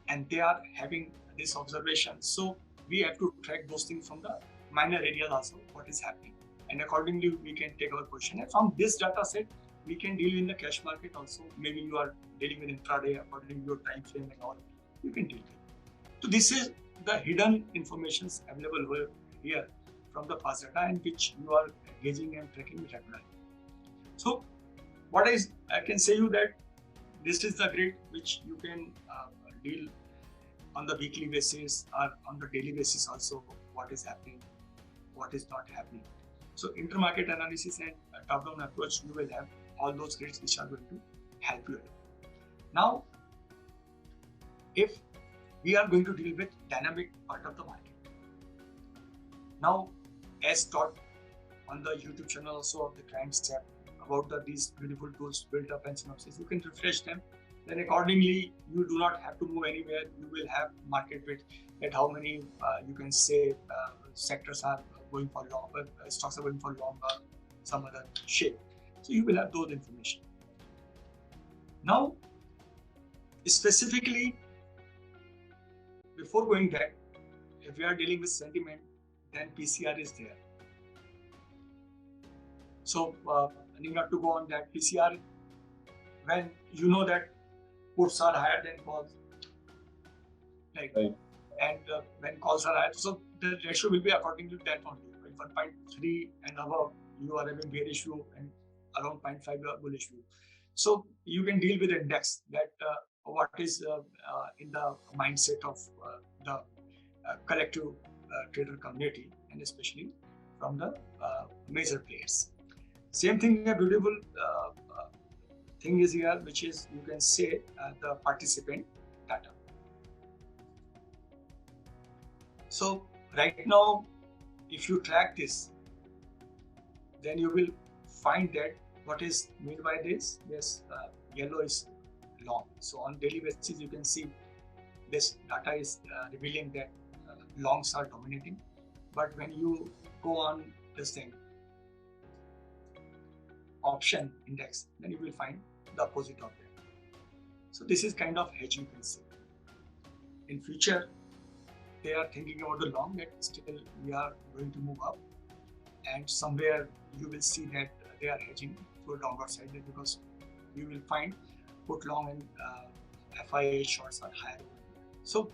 and they are having this observation. So we have to track those things from the minor areas also, what is happening, and accordingly we can take our position. And from this data set, we can deal in the cash market also. Maybe you are dealing with intraday according to your time frame and all, you can deal with. So this is the hidden informations available here from the past data, in which you are gauging and tracking regularly. So what I can say you that this is the grid which you can deal on the weekly basis or on the daily basis also, what is happening, what is not happening. So intermarket analysis and top-down approach, you will have all those grids which are going to help you. Now, if we are going to deal with dynamic part of the market. Now, as taught on the YouTube channel also of the QuantSafe about these beautiful tools built up and synopsis, you can refresh them. Then accordingly, you do not have to move anywhere. You will have market width, at how many you can say sectors are going for long, stocks are going for long, or some other shape. So you will have those information. Now, specifically, before going back, if we are dealing with sentiment, then PCR is there. So I need not to go on that. PCR, when you know that puts are higher than calls, right? And when calls are higher, so the ratio will be according to that only. If 1.3 and above, you are having bearish view, and around 0.5 you are bullish view. So you can deal with index, that what is in the mindset of the collective trader community, and especially from the major players. Same thing, a beautiful thing is here, which is, you can say, the participant data. So right now, if you track this, then you will find that what is meant by this, yellow is long. So on daily basis, you can see this data is revealing that longs are dominating. But when you go on this thing, option index, then you will find the opposite of that. So this is kind of hedge, you can say. In future, they are thinking about the long, that still we are going to move up, and somewhere you will see that they are hedging to a downward side because you will find put long and FIA shorts are higher. So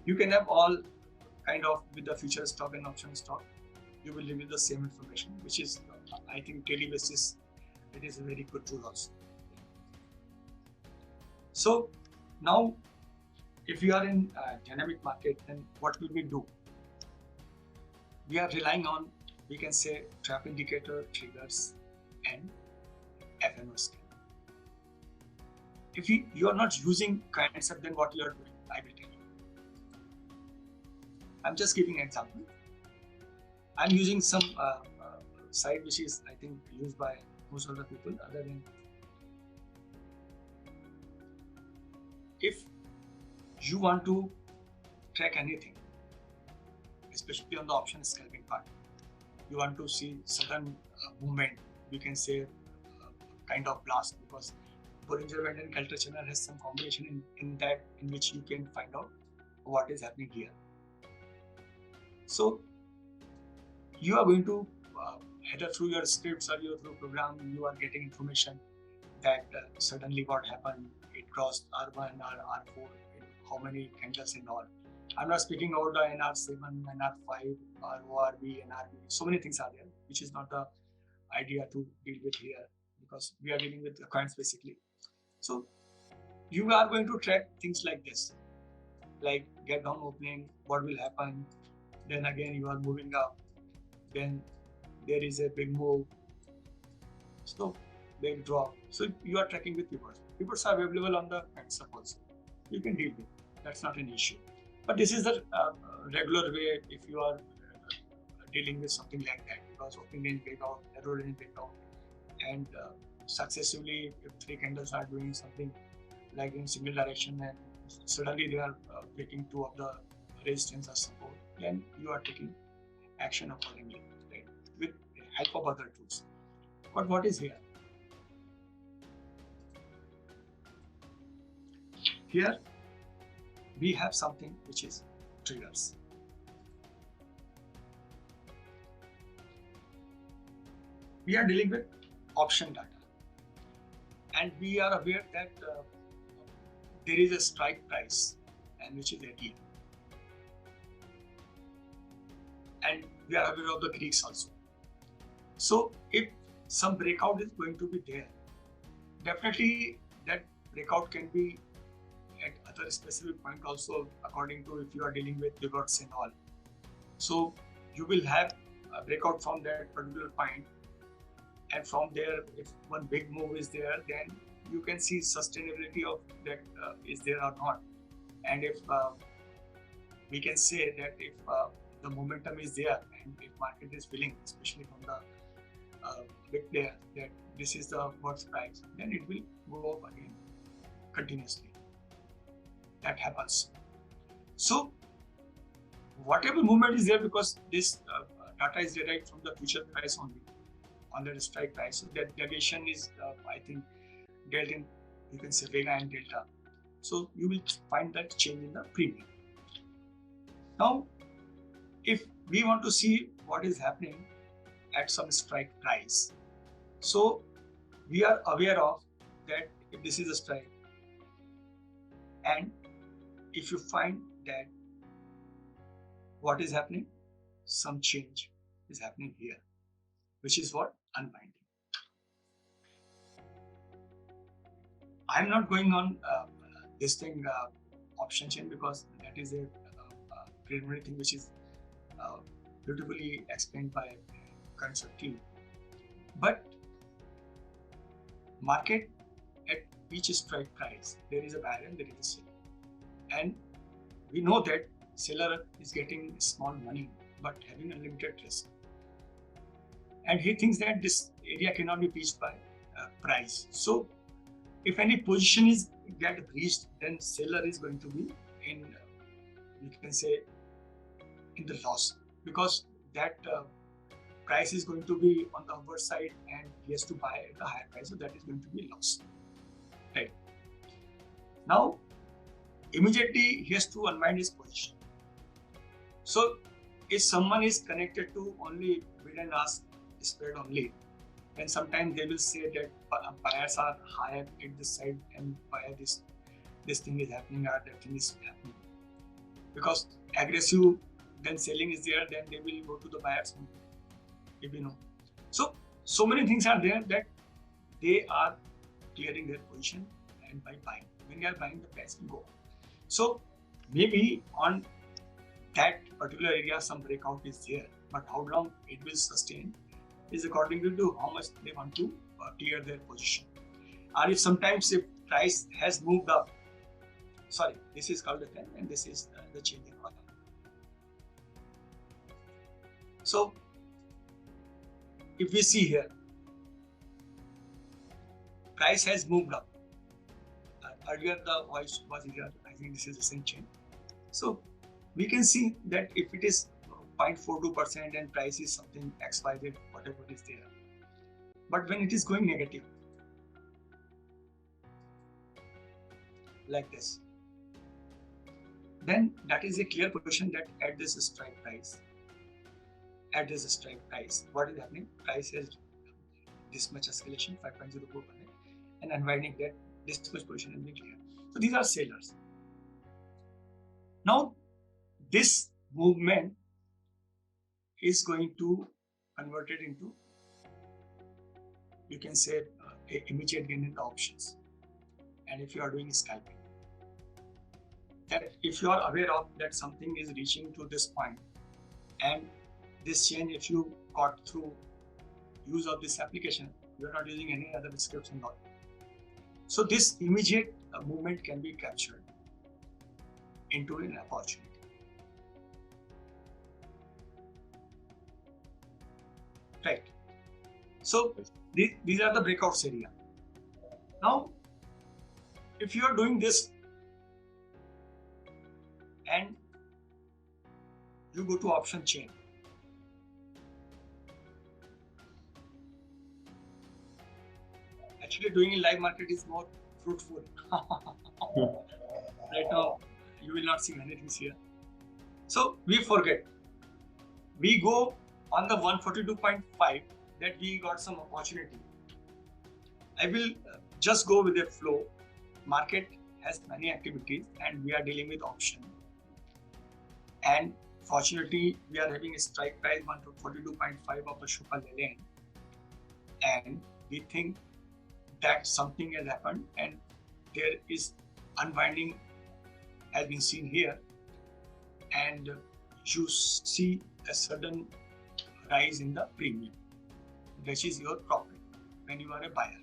you can have all kind of with the future stock and option stock. You will reveal the same information, which is I think daily basis. It is a very good tool also. So now, if you are in dynamic market, then what will we do? We are relying on, we can say, trap indicator, triggers, and FNO scale. If you are not using concept, then what you are doing, I will tell you. I'm just giving an example. I'm using some site which is, I think, used by most of the people other than. If you want to track anything, especially on the option scalping part, you want to see certain movement, we can say kind of blast, because Bollinger Band and Kelter channel has some combination in that in which you can find out what is happening here. So you are going to either through your scripts or through program, you are getting information that suddenly what happened, it crossed R1 or R4, how many candles and all. I'm not speaking about the NR7, NR5, ORB, NRB. So many things are there, which is not the idea to deal with here because we are dealing with the coins basically. So you are going to track things like this, like get down opening, what will happen, then again you are moving up, then there is a big move, so big drop. So you are tracking with pivots. Pivots are available on the heads up also. You can deal with. That's not an issue. But this is the regular way if you are dealing with something like that, because opening range breakout, narrow range breakout, and successively if three candles are doing something like in single direction and suddenly they are breaking two of the resistance or support, then you are taking action accordingly, right, with help of other tools. But what is here? Here we have something which is triggers. We are dealing with option data, and we are aware that there is a strike price, and which is 80, and we are aware of the Greeks also. So if some breakout is going to be there, definitely that breakout can be at other specific point also, according to if you are dealing with pivots and all. So you will have a breakout from that particular point, and from there, if one big move is there, then you can see sustainability of that is there or not. And if we can say that if the momentum is there and if market is feeling, especially from the big player, that this is the worst price, then it will go up again continuously. That happens. So whatever movement is there, because this data is derived from the future price only on the strike price, so that deviation is I think dealt in, you can say, vega and delta. So you will find that change in the premium. Now if we want to see what is happening at some strike price, so we are aware of that if this is a strike, and if you find that what is happening, some change is happening here, which is what? Unbinding. I'm not going on this thing option chain, because that is a preliminary thing which is beautifully explained by concept team. But market at each strike price, there is a buyer and there is a seller. And we know that seller is getting small money but having unlimited risk. And he thinks that this area cannot be breached by price. So if any position is get breached, then seller is going to be in, you can say, in the loss, because that price is going to be on the upward side and he has to buy at a higher price, so that is going to be loss. Right. Now, immediately he has to unwind his position. So if someone is connected to only bid and ask spread only, then sometimes they will say that buyers are higher at this side and why this thing is happening or that thing is happening. Because aggressive then selling is there, then they will go to the buyers, if you know. So many things are there that they are clearing their position, and by buying, when they are buying, the price will go. So maybe on that particular area some breakout is there, but how long it will sustain is according to how much they want to clear their position. Or if sometimes if price has moved up, sorry, this is called the trend and this is the change in order. So if we see here, price has moved up. Earlier the voice was here, I think this is the same chain. So we can see that if it is 0.42% and price is something XYZ, whatever is there. But when it is going negative, like this, then that is a clear position that at this strike price, what is happening? Price has this much escalation, 5.04%, and unwinding that this much position will be clear. So these are sellers. Now this movement is going to convert it into, you can say, immediate gain in the options. And if you are doing scalping, that if you are aware of that something is reaching to this point, and this chain, if you got through use of this application, you are not using any other scripts and all. So this immediate movement can be captured into an opportunity. Right. So these are the breakouts area. Now, if you are doing this and you go to option chain, actually doing in live market is more fruitful. Right now, you will not see many things here. So we forget. We go on the 142.5 that we got some opportunity. I will just go with the flow. Market has many activities and we are dealing with option. And fortunately, we are having a strike price 142.5 of the Shukal lane. And we think that something has happened and there is unwinding has been seen here. And you see a sudden rise in the premium, which is your profit when you are a buyer.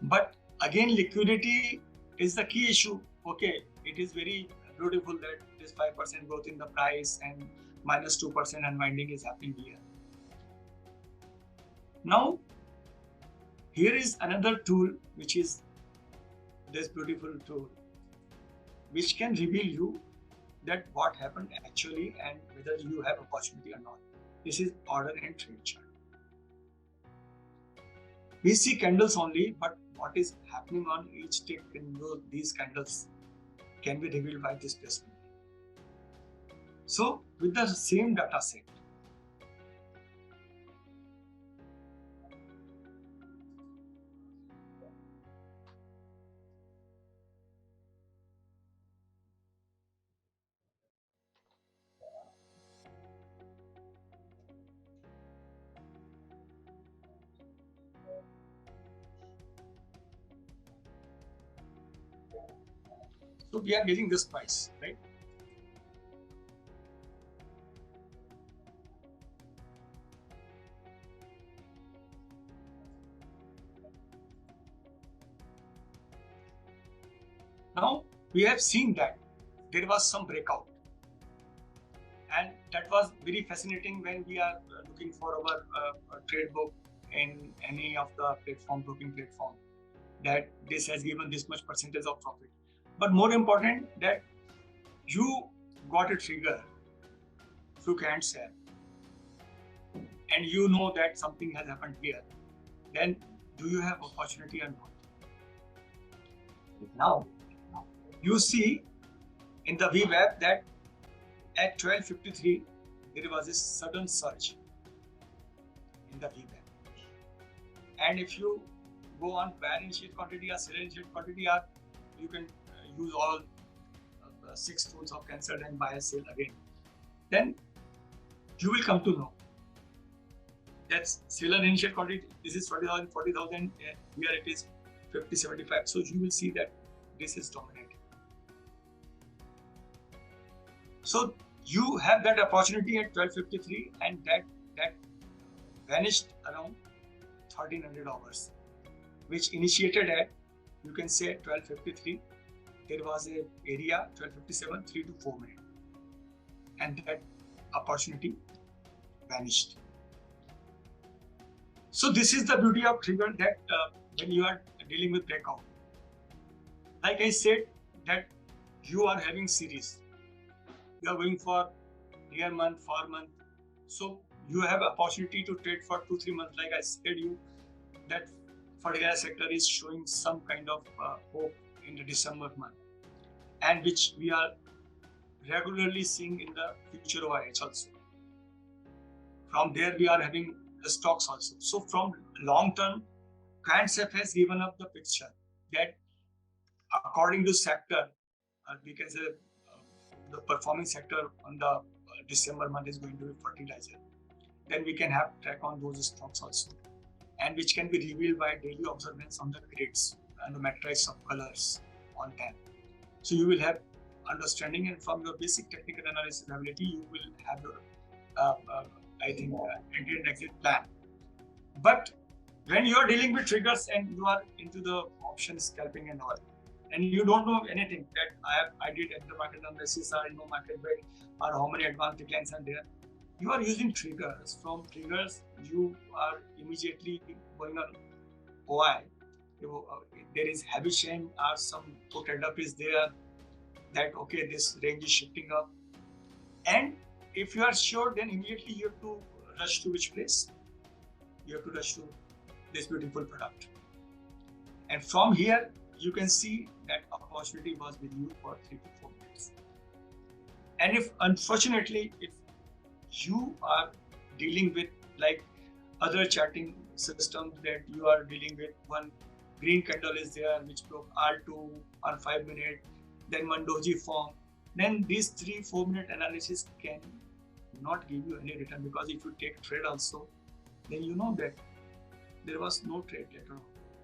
But again, liquidity is the key issue. Okay, it is very beautiful that this 5% growth in the price and minus 2% unwinding is happening here. Now, here is another tool, which is this beautiful tool, which can reveal you that what happened actually and whether you have opportunity or not. This is order and trade chart. We see candles only, but what is happening on each tick in these candles can be revealed by this placement. So with the same data set, so we are getting this price, right? Now we have seen that there was some breakout, and that was very fascinating when we are looking for our trade book in any of the broking platform, that this has given this much percentage of profit. But more important, that you got a trigger through can't sell, and you know that something has happened here, then do you have opportunity or not? Now, you see in the VWAP that at 12:53 there was a sudden surge in the VWAP. And if you go on buyer initiate quantity or seller initiate quantity, or you can use all 6 tools of cancel and buy sell again, then you will come to know that's seller initiate quantity. This is 20,000, 40,000. Here it is 50, 75. So you will see that this is dominating. So you have that opportunity at 12:53, and that vanished around 1300 hours, which initiated at, you can say, 12:53. There was a area 12:57, 3 to 4 minutes, and that opportunity vanished. So this is the beauty of trigger, that when you are dealing with breakout, like I said, that you are having series. You are going for near month, far month. So you have opportunity to trade for 2-3 months. Like I said, you that fertilizer sector is showing some kind of hope in the December month, and which we are regularly seeing in the future OIH also. From there, we are having the stocks also. So from long term, CrantSAFE has given up the picture that according to sector, we can say the performing sector on the December month is going to be fertilizer. Then we can have track on those stocks also, and which can be revealed by daily observance on the grids and the matrix of colors on them. So you will have understanding, and from your basic technical analysis ability, you will have your, entry and exit plan. But when you are dealing with triggers and you are into the option scalping and all, and you don't know anything, that I did at the market analysis, or I know market weight, or how many advanced declines are there, you are using triggers. From triggers, you are immediately going on OI. There is heavy chain or some put head up is there, that okay, this range is shifting up. And if you are sure, then immediately you have to rush to which place? You have to rush to this beautiful product. And from here, you can see that opportunity was with you for 3 to 4 minutes. And if unfortunately, if you are dealing with like other charting systems, that you are dealing with one green candle is there which broke R2 on 5 minutes, then one doji form, then these 3-4 minute analysis can not give you any return, because if you take trade also, then you know that there was no trade later on.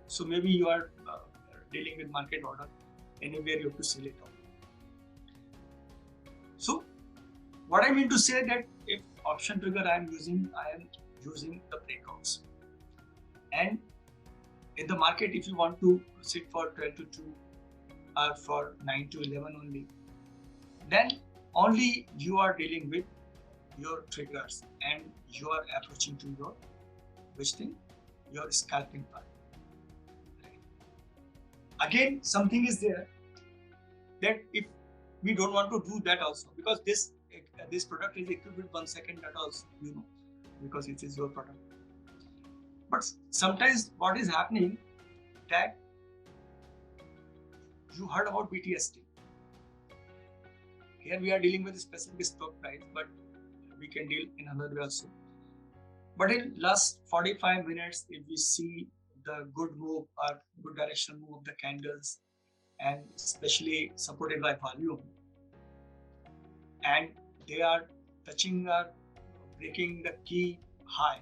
So maybe you are dealing with market order, anywhere you have to sell it off. So what I mean to say that if option trigger I am using the breakouts. And in the market, if you want to sit for 12 to 2 or for 9 to 11 only, then only you are dealing with your triggers and you are approaching to your your scalping part. Again, something is there that if we don't want to do that also, because this product is equipped with 1 second, that also you know, because it is your product. But sometimes what is happening, that you heard about BTST. Here we are dealing with a specific stock price, but we can deal in another way also. But in last 45 minutes, if we see the good move or good directional move of the candles, and especially supported by volume, and they are touching or breaking the key high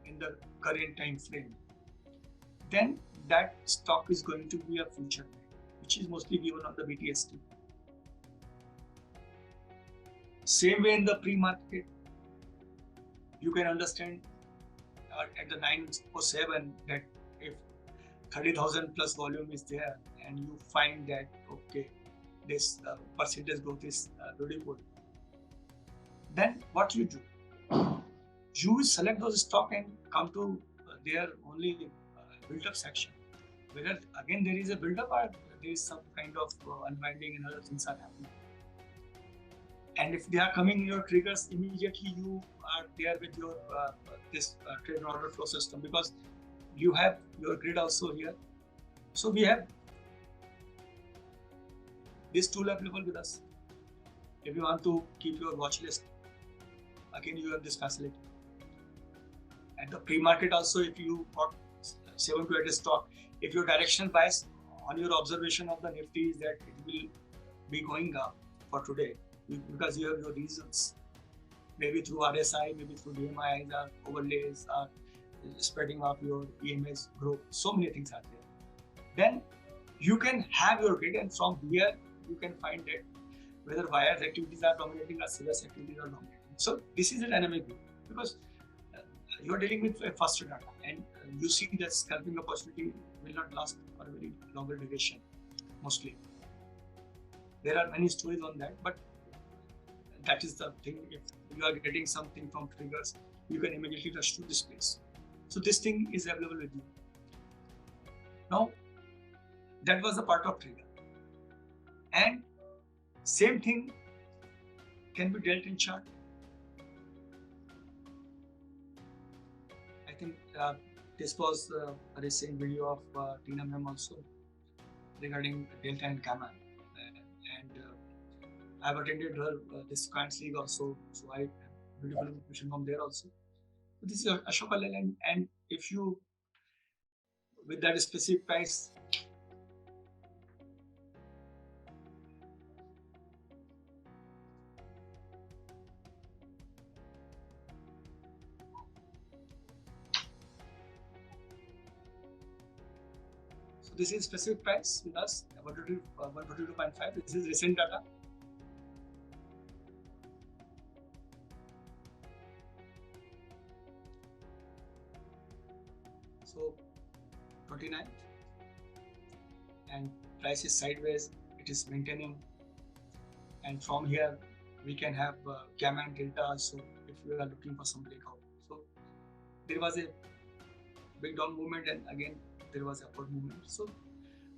in the current time frame, then that stock is going to be a future, which is mostly given on the BTST. Same way in the pre-market, you can understand at the 907 that if 30,000 plus volume is there, and you find that okay, this percentage growth is beautiful, then what you do? You will select those stock and come to their only build-up section. Whether again there is a build-up or there is some kind of unwinding and other things are happening. And if they are coming in your triggers, immediately you are there with your this trade order flow system, because you have your grid also here. So we have this tool available with us. If you want to keep your watch list, again you have this facility. At the pre-market also, if you got 7 to 8 stock, if your directional bias on your observation of the Nifty is that it will be going up for today, because you have your reasons, maybe through RSI, maybe through DMIs or overlays or spreading of your EMS group, so many things are there. Then you can have your grid, and from here you can find that whether wires activities are dominating or sellers activities are dominating. So this is a dynamic view, because you are dealing with faster data, and you see that scalping opportunity will not last for a very longer duration. Mostly, there are many stories on that, but that is the thing. If you are getting something from triggers, you can immediately rush to this place. So this thing is available with you. Now, that was the part of trigger, and same thing can be dealt in chart. I think this was a recent video of Tina Ma'am also regarding delta and gamma, and I've attended her this Quants League also, so I have beautiful information from there also. So this is Ashoka Leyland, and if you with that specific price, so this is specific price with us 142.5. This is recent data. So 29, and price is sideways, it is maintaining, and from here we can have gamma and delta also if we are looking for some breakout. So there was a big down movement, and again there was upward movement. So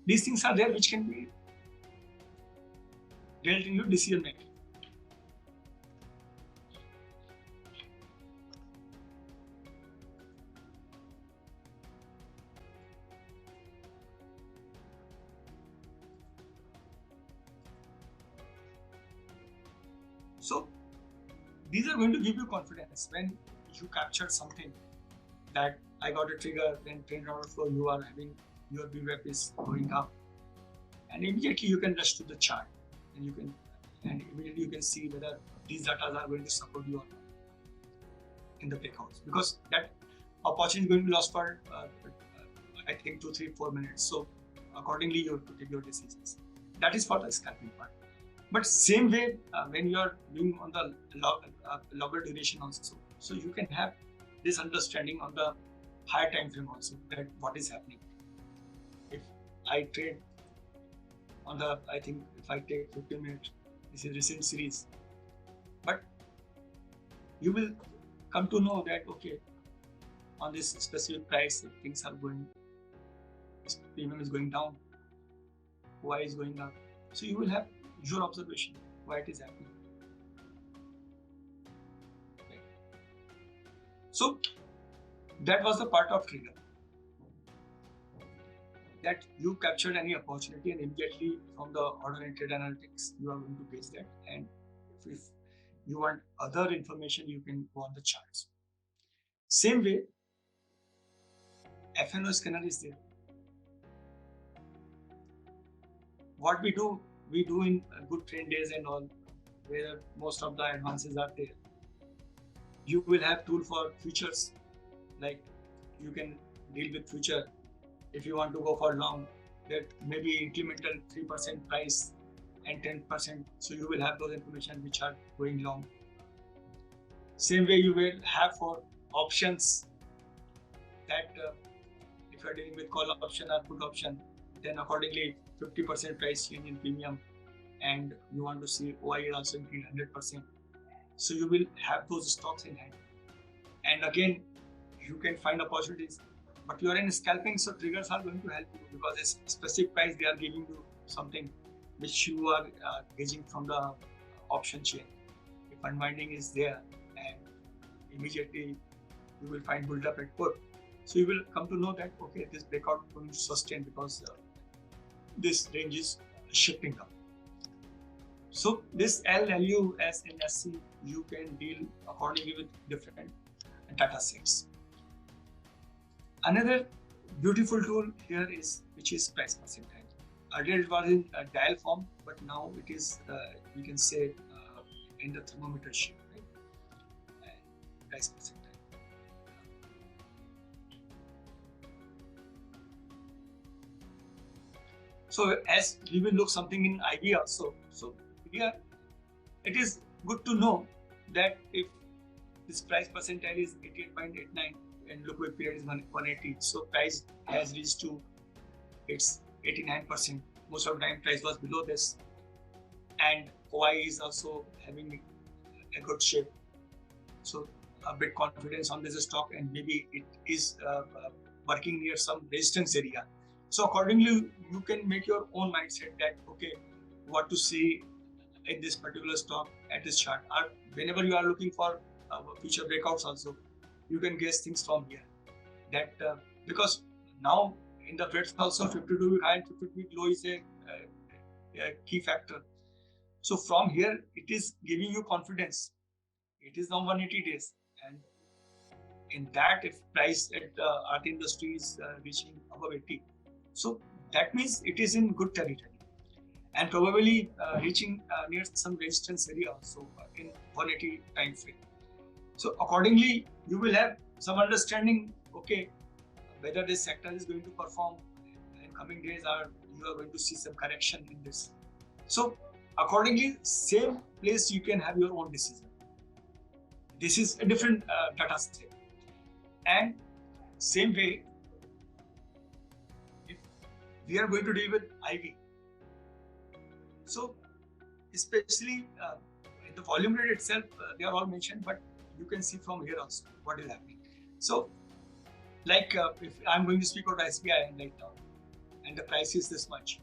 these things are there which can be dealt in your decision making. So these are going to give you confidence when you capture something that I got a trigger, then trend order flow, you are having your VWAP is going up, and immediately you can rush to the chart, and immediately you can see whether these data are going to support you or not in the breakouts, because that opportunity is going to be lost for I think 2, 3, 4 minutes. So accordingly you have to take your decisions. That is for the scalping part. But same way when you are doing on the longer duration also, so you can have this understanding on the higher time frame also, that what is happening. If I trade on the, I think if I take 15 minutes, this is recent series, but you will come to know that okay, on this specific price, if things are going, this premium is going down, Y is going up, so you will have your observation why it is happening. Okay. So that was the part of trigger, that you captured any opportunity, and immediately from the order and trade analytics you are going to gauge that, and if you want other information you can go on the charts. Same way FNO scanner is there. What we do in good trend days and all, where most of the advances are there. You will have tool for futures, like you can deal with future. If you want to go for long, that maybe incremental 3% price and 10%. So you will have those information which are going long. Same way you will have for options, that if you are dealing with call option or put option, then accordingly 50% price change in premium, and you want to see OI also increase 100%. So you will have those stocks in hand, and again you can find opportunities. But you are in scalping, so triggers are going to help you, because a specific price they are giving you something which you are gauging from the option chain. If unwinding is there, and immediately you will find build up at put, so you will come to know that okay, this breakout is going to sustain because this range is shifting up. So this L, LU, S, and SC, you can deal accordingly with different data sets. Another beautiful tool here is which is price percentile. Earlier it was in dial form, but now it is we can say in the thermometer shape, right? And price percentile. So as we will look something in IB also. So here it is good to know that if this price percentile is 88.89 and liquid period is 180, so price has reached to its 89%. Most of the time price was below this, and OI is also having a good shape. So a bit confidence on this stock, and maybe it is working near some resistance area. So accordingly, you can make your own mindset that okay, what to see in this particular stock at this chart. Or whenever you are looking for future breakouts, also you can guess things from here. That because now in the breadth also 52-week high and 52-week low is a key factor. So from here, it is giving you confidence. It is now 180 days, and in that, if price at art industry is reaching above 80, so that means it is in good territory, and probably reaching near some resistance area also in 180 time frame. So accordingly, you will have some understanding. Okay, whether this sector is going to perform in coming days, or you are going to see some correction in this. So accordingly, same place you can have your own decision. This is a different data set. And same way, if we are going to deal with IV, so especially in the volume rate itself, they are all mentioned, but you can see from here also what is happening. So like if I'm going to speak about SBI right now, and the price is this much,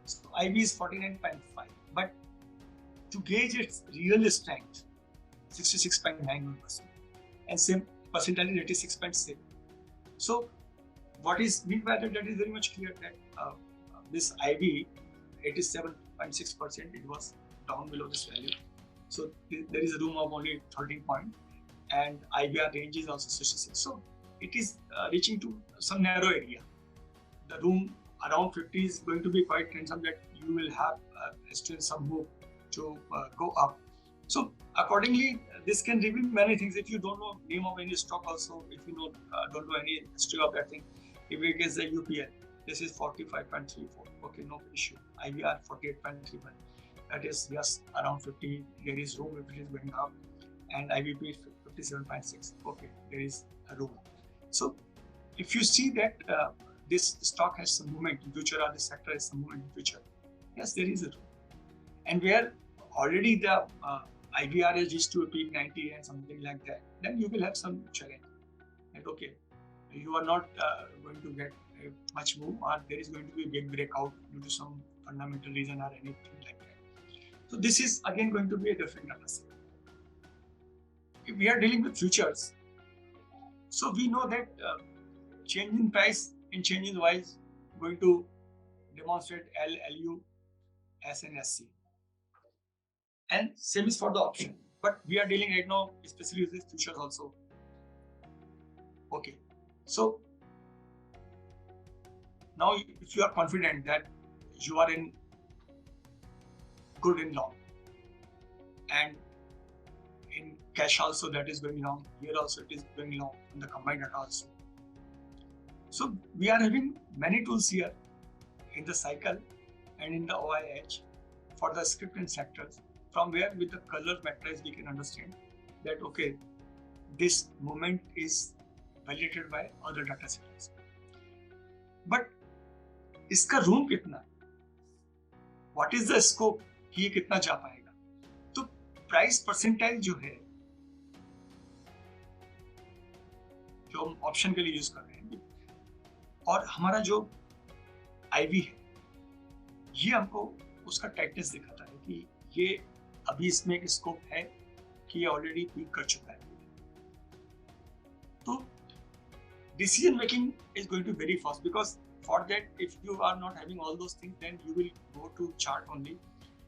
so IV is 49.5, but to gauge its real strength, 66.91%, and same percentage 86.6. So what is meant by that is very much clear that this IV 87.6%, it was down below this value. So there is a room of only 13 point, and IBR range is also 66. So it is reaching to some narrow area. The room around 50 is going to be quite handsome, that you will have still some hope to go up. So accordingly, this can reveal many things. If you don't know name of any stock also, if you don't know any history of that thing, if it is a UPL, this is 45.34. Okay, no issue. IBR 48.31. That is just around 50. There is room if it is going up, and IBP 57.6. Okay, there is a room. So if you see that this stock has some movement in future, or this sector has some movement in future, yes, there is a room. And where already the IBR is reached to a peak 90 and something like that, then you will have some challenge. Like, okay, you are not going to get much move, or there is going to be a big breakout due to some fundamental reason or anything like that. So this is again going to be a different data set. If we are dealing with futures, so we know that change in price and change in wise going to demonstrate L, LU, S and SC. And same is for the option. But we are dealing right now, especially with futures also. Okay. So now if you are confident that you are in good in long, and in cash also that is going long, here also it is going long, in the combined data also. So we are having many tools here in the cycle and in the OIH for the script and sectors, from where with the color matrix we can understand that okay, this movement is validated by other data sets. But इसका room कितना, what is the scope, ये कितना जा पाएगा? तो price percentile जो है, जो हम ऑप्शन के लिए यूज कर रहे हैं, और हमारा जो आईवी है, ये हमको उसका टाइटनेस दिखाता है कि ये अभी इसमें एक स्कोप है कि ये ऑलरेडी पीक कर चुका है. तो decision making is going to be very fast, because for that, if you are not having all those things, then you will go to chart only,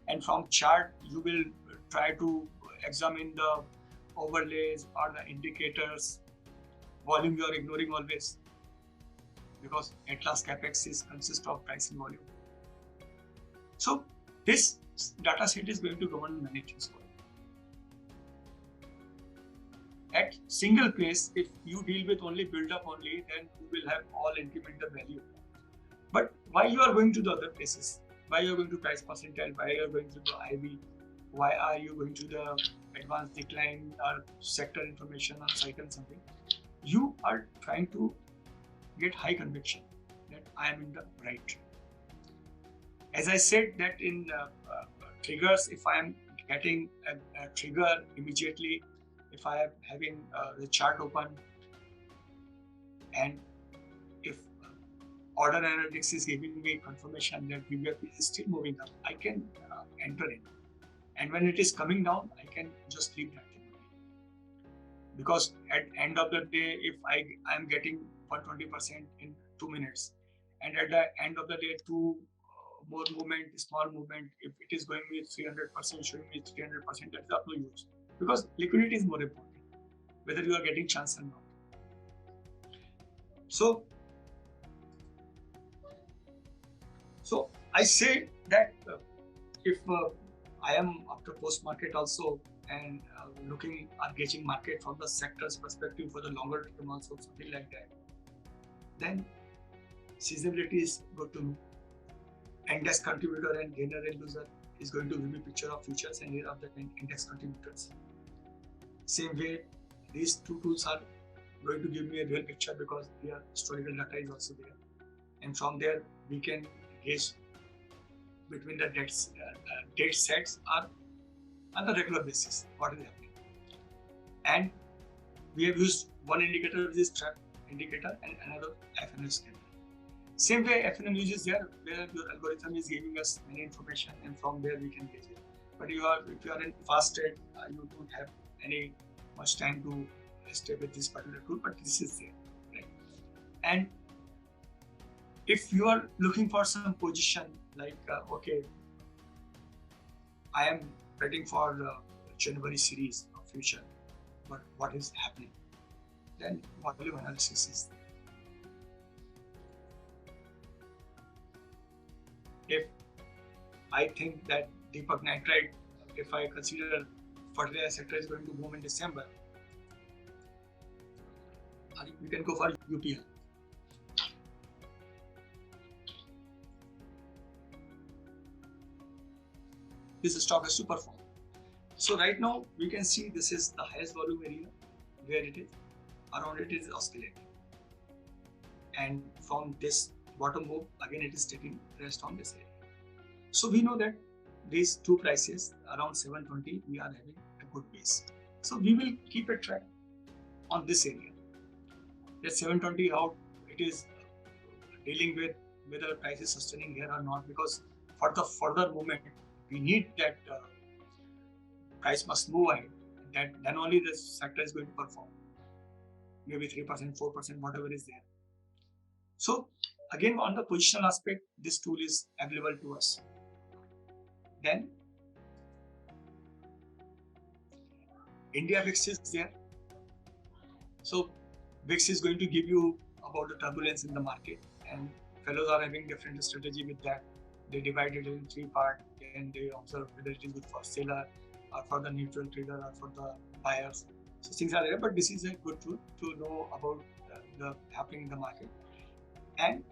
and from chart you will try to examine the overlays or the indicators. Volume you are ignoring always. because Atlas Capex consists of price and volume. So this data set is going to govern many things for you. At single place, if you deal with only build-up only, then you will have all incremental value. But why you are going to the other places? Why you are going to price percentile? Why you are going to the IV? Why are you going to the advanced decline or sector information or cycle something? You are trying to get high conviction that I am in the right track. As I said that in triggers, if I am getting a trigger immediately, if I am having the chart open, and if order analytics is giving me confirmation that BBFP is still moving up, I can enter in. And when it is coming down, I can just leave that thing. Because at end of the day, if I am getting 120% in 2 minutes, and at the end of the day, two more movement, small movement, if it is going with 300%, showing me 300%, that's of no use. Because liquidity is more important, whether you are getting chance or not. So I say that if I am after post market also and looking or gauging market from the sector's perspective for the longer term also, something like that, then seasonality is good to know. Index contributor and gainer and loser is going to give me picture of futures and here of the index contributors. Same way, these two tools are going to give me a real picture because their historical data is also there, and from there we can gauge between the date sets are on the regular basis what is happening. And we have used one indicator which is trap indicator and another FNM scanner. Same way FNM uses there where your algorithm is giving us many information and from there we can gauge it. But if you are in fast trade, you don't have any much time to stay with this particular tool, but this is there, right? And if you are looking for some position like okay, I am waiting for the January series of future, but what is happening? Then volume analysis is there. If I think that Deepak Nitrite, if I consider fertilizer sector is going to boom in December, you can go for UPL. This stock has to perform. So right now we can see this is the highest volume area where it is. Around it is oscillating. And from this bottom move, again it is taking rest on this area. So we know that these two prices around 720, we are having a good base. So we will keep a track on this area. That 720 how it is dealing with whether price is sustaining here or not, because for the further movement, we need that price must move ahead. That then only this sector is going to perform. Maybe 3%, 4%, whatever is there. So again, on the positional aspect, this tool is available to us. Then India VIX is there. So VIX is going to give you about the turbulence in the market, and fellows are having different strategy with that. They divide it in 3 parts and they observe whether it is good for seller or for the neutral trader or for the buyers. So things are there, but this is a good tool to know about the happening in the market. And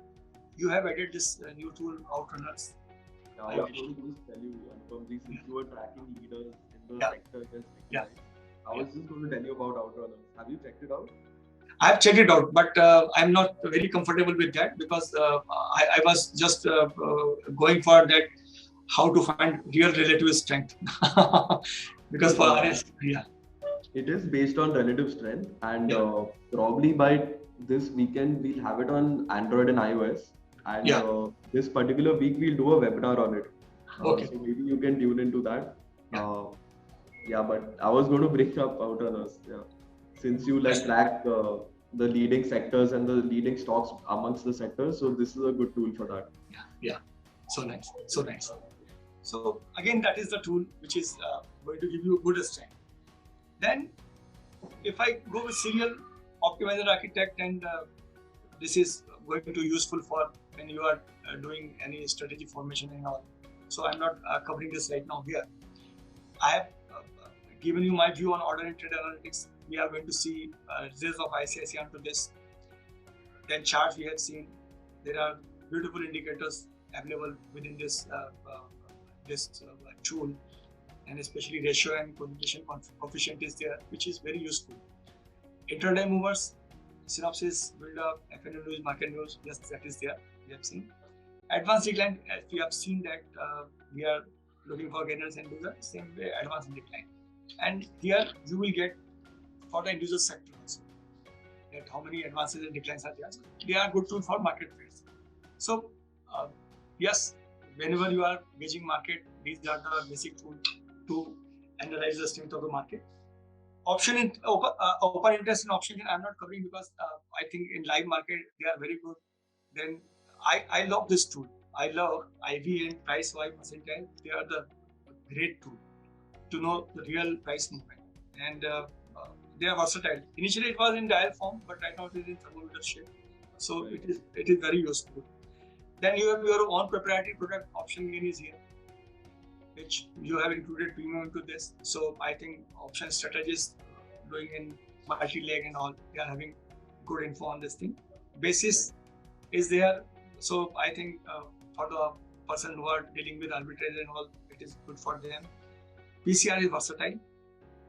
you have added this new tool, Outrunners. I was going to just tell you, Anupamji, since you were tracking leaders in the sector, I was just going to tell you about Outrunners. Have you checked it out? I have checked it out, but I'm not very comfortable with that because I was just going for that how to find real relative strength. Because for honest, it is based on relative strength, and probably by this weekend we'll have it on Android and iOS. And this particular week we'll do a webinar on it. Okay. So maybe you can tune into that. But I was going to bring up Outrunners. Since you track the leading sectors and the leading stocks amongst the sectors, so this is a good tool for that. Yeah. So nice. So again, that is the tool which is going to give you a good strength. Then, if I go with serial optimizer architect, and this is going to useful for when you are doing any strategy formation and all. So I'm not covering this right now here. I have given you my view on order and trade analytics. We are going to see results of ICICI onto this. Then charts we have seen. There are beautiful indicators available within this tool, and especially ratio and correlation coefficient is there, which is very useful. Intraday movers, synopsis, build up, FNO news, market news, yes, that is there. We have seen. Advanced decline, as we have seen that we are looking for gainers and losers, same way advanced decline. And here you will get for the individual sector also that how many advances and declines are there. So they are good tool for market trades. So yes, whenever you are gauging market, these are the basic tools to analyze the strength of the market. Option in open interest in option I'm not covering because I think in live market they are very good. Then I love this tool. I love IV and price Y percentile. They are the great tool to know the real price movement, and they are versatile. Initially it was in dial form, but right now it is in thermometer shape. So it is very useful. Then you have your own proprietary product. Option gain is here, which you have included premium into this. So I think option strategists doing in multi-leg and all, they are having good info on this thing. Basis is there. So I think for the person who are dealing with arbitrage and all, it is good for them. PCR is versatile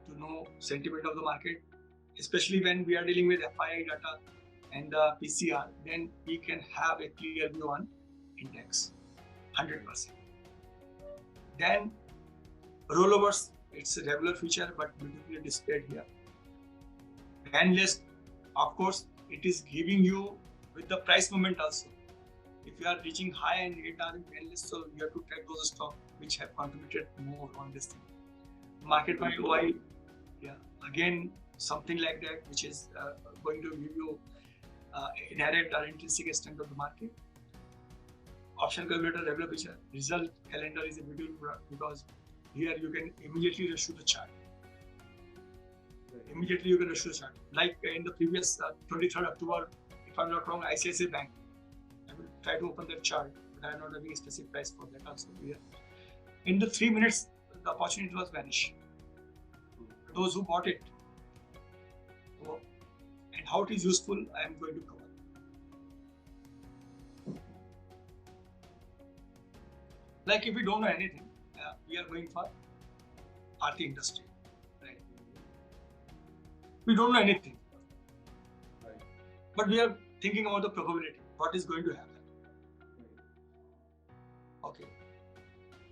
to know sentiment of the market, especially when we are dealing with FII data and the PCR, then we can have a clear view on index, 100%. Then rollovers, it's a regular feature but beautifully displayed here. Band list, of course, it is giving you with the price movement also. If you are reaching high and 8 hour in band list, so you have to track those stocks which have contributed more on this thing. Market by OI, yeah, again something like that, which is going to give you inherent or intrinsic strength of the market. Option calculator, regular feature. Result calendar is a beautiful product because here you can immediately issue the chart. Immediately you can issue the chart. Like in the previous 23rd October, if I'm not wrong, ICICI Bank. I will try to open that chart, but I am not having a specific price for that also here. In the 3 minutes, the opportunity was vanished. Those who bought it. So, and how it is useful, I am going to cover. Like if we don't know anything, we are going for RT industry, right? We don't know anything, right? But we are thinking about the probability, what is going to happen. Okay,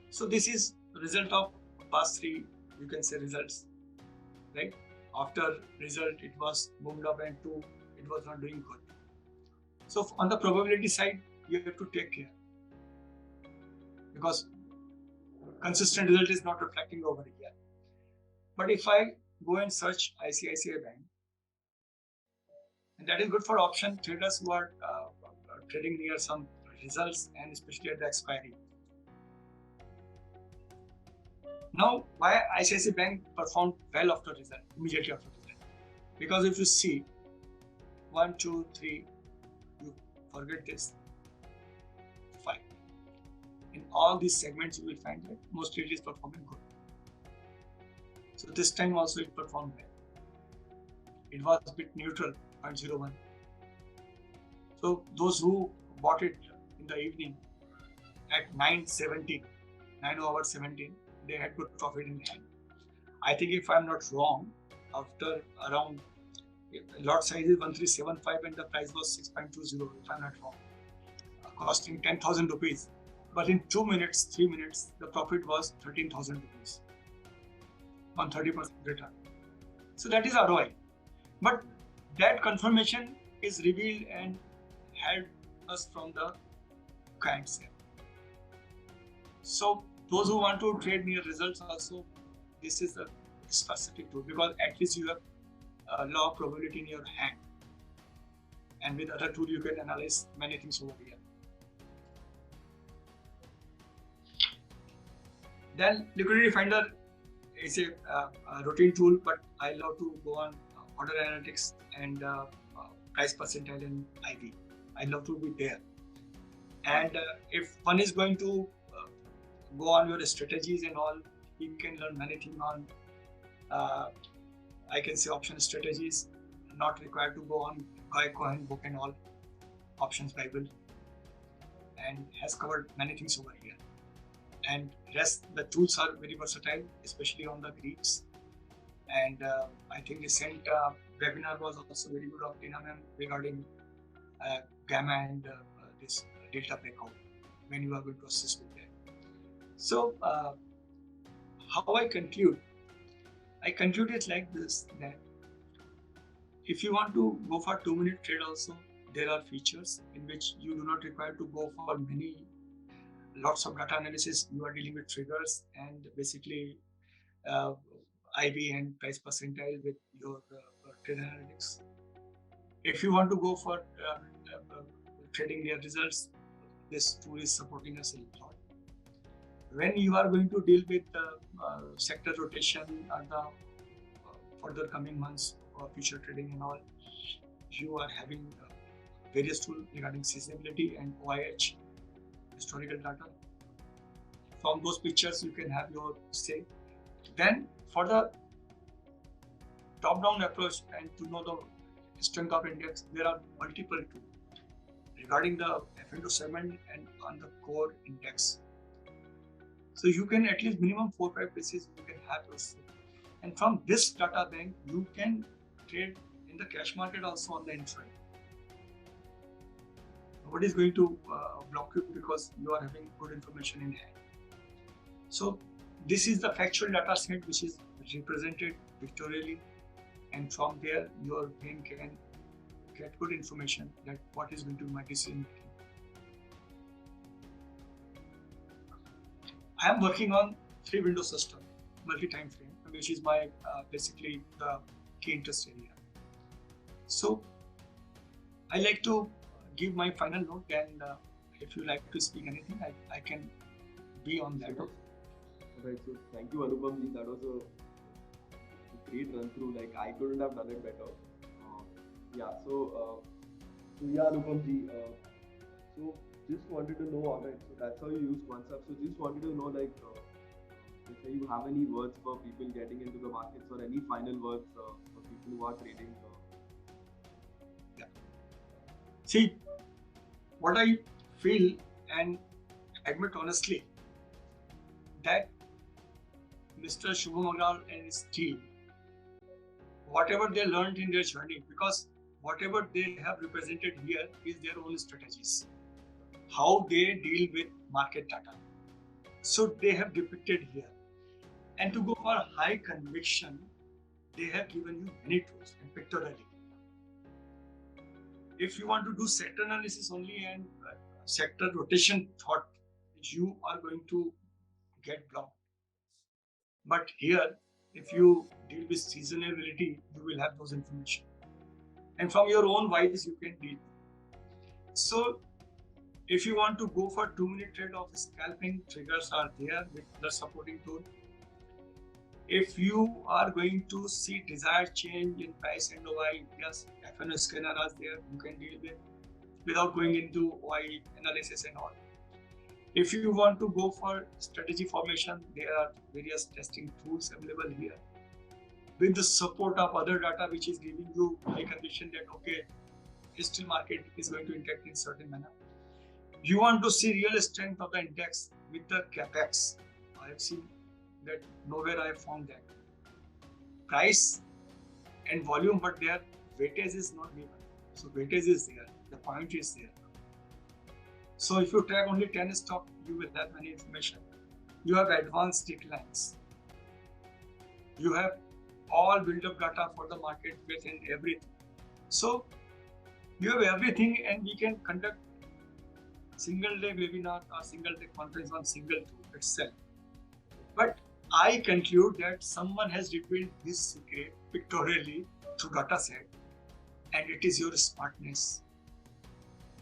so this is the result of past 3, you can say results, right? After result, it was moved up, and 2, it was not doing good. So on the probability side, you have to take care because consistent result is not reflecting over here. But if I go and search ICICI Bank, and that is good for option traders who are trading near some results and especially at the expiry. Now, why ICICI Bank performed well after result, immediately after result? Because if you see 1, 2, 3, you forget this, 5. In all these segments, you will find that mostly it is performing good. So this time also it performed well. It was a bit neutral, 0.01. So those who bought it in the evening at 9:17, 9:17, they had good profit in hand. I think if I'm not wrong, after around lot size is 1375 and the price was 6.20, if I'm not wrong, costing 10,000 rupees. But in 2 minutes, 3 minutes, the profit was 13,000 rupees on 30% return. So that is ROI. But that confirmation is revealed and helped us from the client side. So those who want to trade near results also, this is a specific tool because at least you have a law of probability in your hand. And with other tool, you can analyze many things over here. Then liquidity finder is a routine tool, but I love to go on order analytics and price percentile and IV. I love to be there. And if one is going to go on your strategies and all, you can learn many things on, I can say, option strategies. Not required to go on Guy Cohen book and all, options Bible, and has covered many things over here. And rest, the tools are very versatile, especially on the Greeks. And I think recent webinar was also very good of Tina ma'am regarding gamma and this delta breakout, when you are going to assist with that. So how I conclude it like this, that if you want to go for 2-minute trade also, there are features in which you do not require to go for lots of data analysis. You are dealing with triggers and basically IV and price percentile with your trade analytics. If you want to go for trading their results, this tool is supporting us a lot. When you are going to deal with sector rotation or the further coming months or future trading and all, you are having various tools regarding seasonality and OIH, historical data. From those pictures, you can have your say. Then for the top-down approach and to know the strength of index, there are multiple tools regarding the F&O segment and on the core index. So you can at least minimum 4-5 places you can have those. And from this data bank, you can trade in the cash market also on the intraday. Nobody is going to block you because you are having good information in hand. So this is the factual data set which is represented pictorially, and from there your brain can get good information that what is going to be my decision making. I am working on 3-window system, multi-time frame, which is my basically the key interest area. So I like to give my final note, and if you like to speak anything, I can be on that. Right, so thank you, Anupam ji. That was a great run through. Like, I couldn't have done it better. So yeah, Anupam ji. So just wanted to know, alright. So that's how you use OneSub. So just wanted to know, like, if you have any words for people getting into the markets, or any final words for people who are trading. Yeah. See, what I feel and admit honestly, that Mr. Shubham Agrawal and his team, whatever they learned in their journey, because whatever they have represented here is their own strategies, how they deal with market data. So they have depicted here. And to go for high conviction, they have given you many tools and pictorially. If you want to do sector analysis only and sector rotation thought, you are going to get blocked. But here, if you deal with seasonality, you will have those information. And from your own wise, you can deal. So if you want to go for 2-minute trade of scalping, triggers are there with the supporting tool. If you are going to see desired change in price and OI, yes, F&O scanner is there, you can deal with without going into OI analysis and all. If you want to go for strategy formation, there are various testing tools available here with the support of other data, which is giving you a condition that, okay, still market is going to interact in certain manner. You want to see real strength of the index with the capex. I have seen that nowhere I have found that. Price and volume, but their weightage is not given. So weightage is there, the point is there. So if you track only 10 stock, you will have many information. You have advanced declines. You have all build-up data for the market within everything. So you have everything, and we can conduct single-day webinar or single-day conference on single tool itself. But I conclude that someone has revealed this secret pictorially through data set, and it is your smartness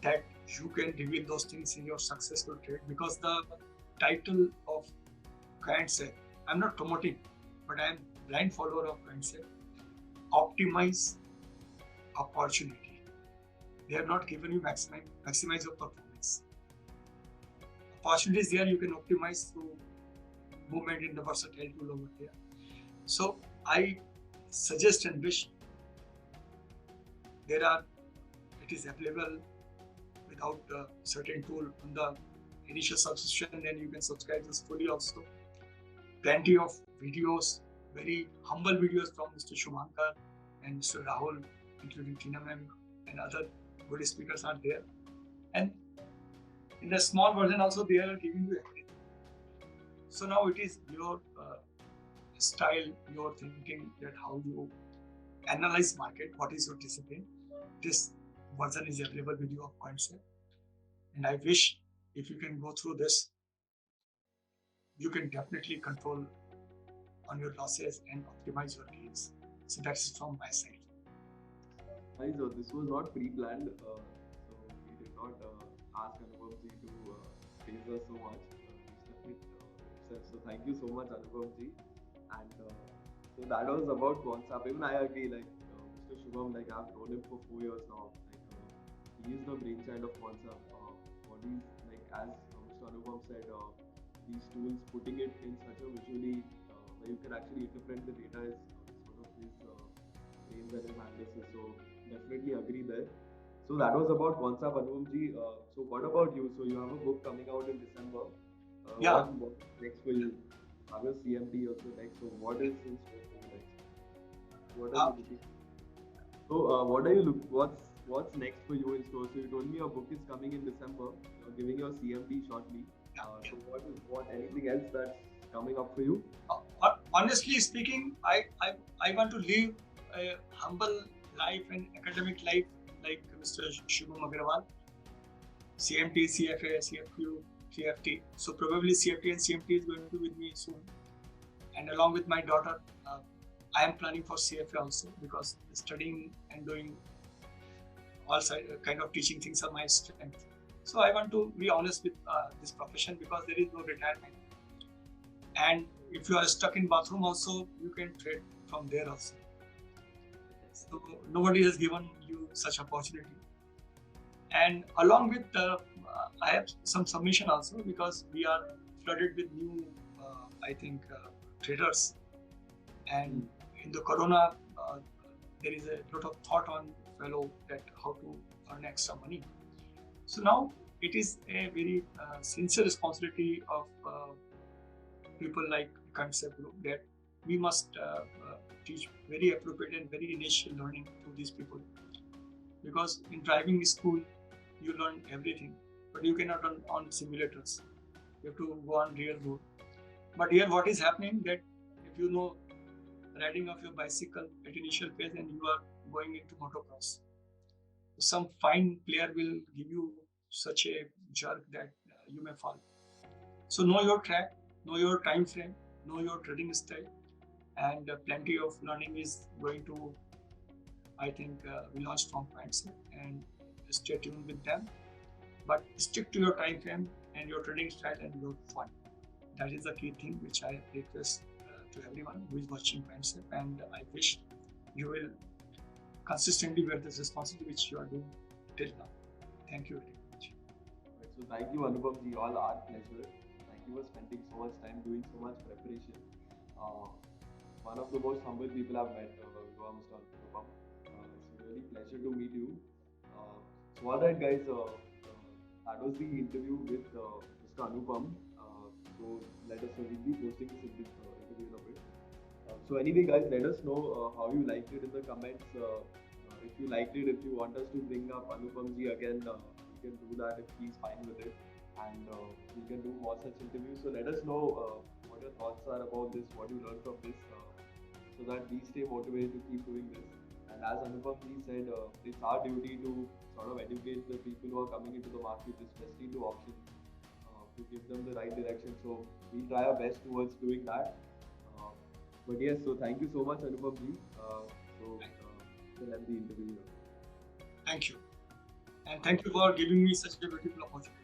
that you can reveal those things in your successful trade, because the title of Concept, I'm not promoting, but I am blind follower of Concept. Optimize opportunity. They have not given you maximize your performance. Opportunities there you can optimize through movement in the versatile tool over there. So I suggest and wish it is available without a certain tool on the initial subscription, then you can subscribe this fully also. Plenty of videos, very humble videos from Mr. Shubhankar and Mr. Rahul, including Tina ma'am and other good speakers are there. And in the small version also they are giving you everything. So now it is your style, your thinking, that how you analyze market, what is your discipline. This version is available with you of concept. And I wish if you can go through this, you can definitely control on your losses and optimize your gains. So that's from my side. Hi, so this was not pre-planned, so we did not ask Anubhav ji to praise us so much. We stepped it itself. So thank you so much, Anubhav ji. And so that was about Quantsap. Even I agree, like Mr. Shubham, like I've known him for 4 years now. Like he is the brainchild of Quantsap. What he's like, as Mr. Anubhav said, these tools, putting it in such a visually where you can actually interpret the data is sort of his brains and his analysis. So definitely agree there. So that was about Quantsap, Anubhav ji. So what about you? So you have a book coming out in December. Yeah. What's next for you? Have your CMT also next. So what is in store for you next? What are you looking? So what are you look? What's next for you in store? So you told me your book is coming in December. You're giving your CMT shortly. So what anything else that's coming up for you? Honestly speaking, I want to live a humble life and academic life like Mr. Shubham Agarwal. CMT, CFA, CFQ, CFT. So probably CFT and CMT is going to be with me soon. And along with my daughter, I am planning for CFA also, because studying and doing all kind of teaching things are my strength. So I want to be honest with this profession, because there is no retirement. And if you are stuck in bathroom also, you can trade from there also. So nobody has given you such opportunity. And along with, I have some submission also, because we are flooded with new, traders. And in the Corona, there is a lot of thought on fellow that how to earn extra money. So now it is a very sincere responsibility of people like Concept Group that we must teach very appropriate and very initial learning to these people. Because in driving school, you learn everything, but you cannot learn on simulators. You have to go on real road. But here what is happening, that if you know riding of your bicycle at initial phase and you are going into motocross, some fine player will give you such a jerk that you may fall. So know your track, know your time frame, know your trading style, and plenty of learning is going to, we launched from Mindset, and stay tuned with them. But stick to your time frame and your trading style and your fun. That is the key thing which I request to everyone who is watching Mindset, and I wish you will consistently wear this responsibility which you are doing till now. Thank you very much. Right, so thank you, Anubhav ji. All our pleasure. Thank you for spending so much time doing so much preparation. One of the most humble people I've met, Mr. Anubhav. It's a really pleasure to meet you. So all right, guys. That was the interview with Mr. Anupam. So let us we'll be posting this interview in a bit. So anyway, guys, let us know how you liked it in the comments. If you liked it, if you want us to bring up Anupam ji again, we can do that if he's fine with it, and we can do more such interviews. So let us know what your thoughts are about this, what you learned from this, so that we stay motivated to keep doing this. And as Anupam ji said, it's our duty to sort of educate the people who are coming into the market, especially into options, to give them the right direction. So we try our best towards doing that. But yes, so thank you so much, Anupam ji. We'll end the interview here. Thank you. And thank you for giving me such a beautiful opportunity.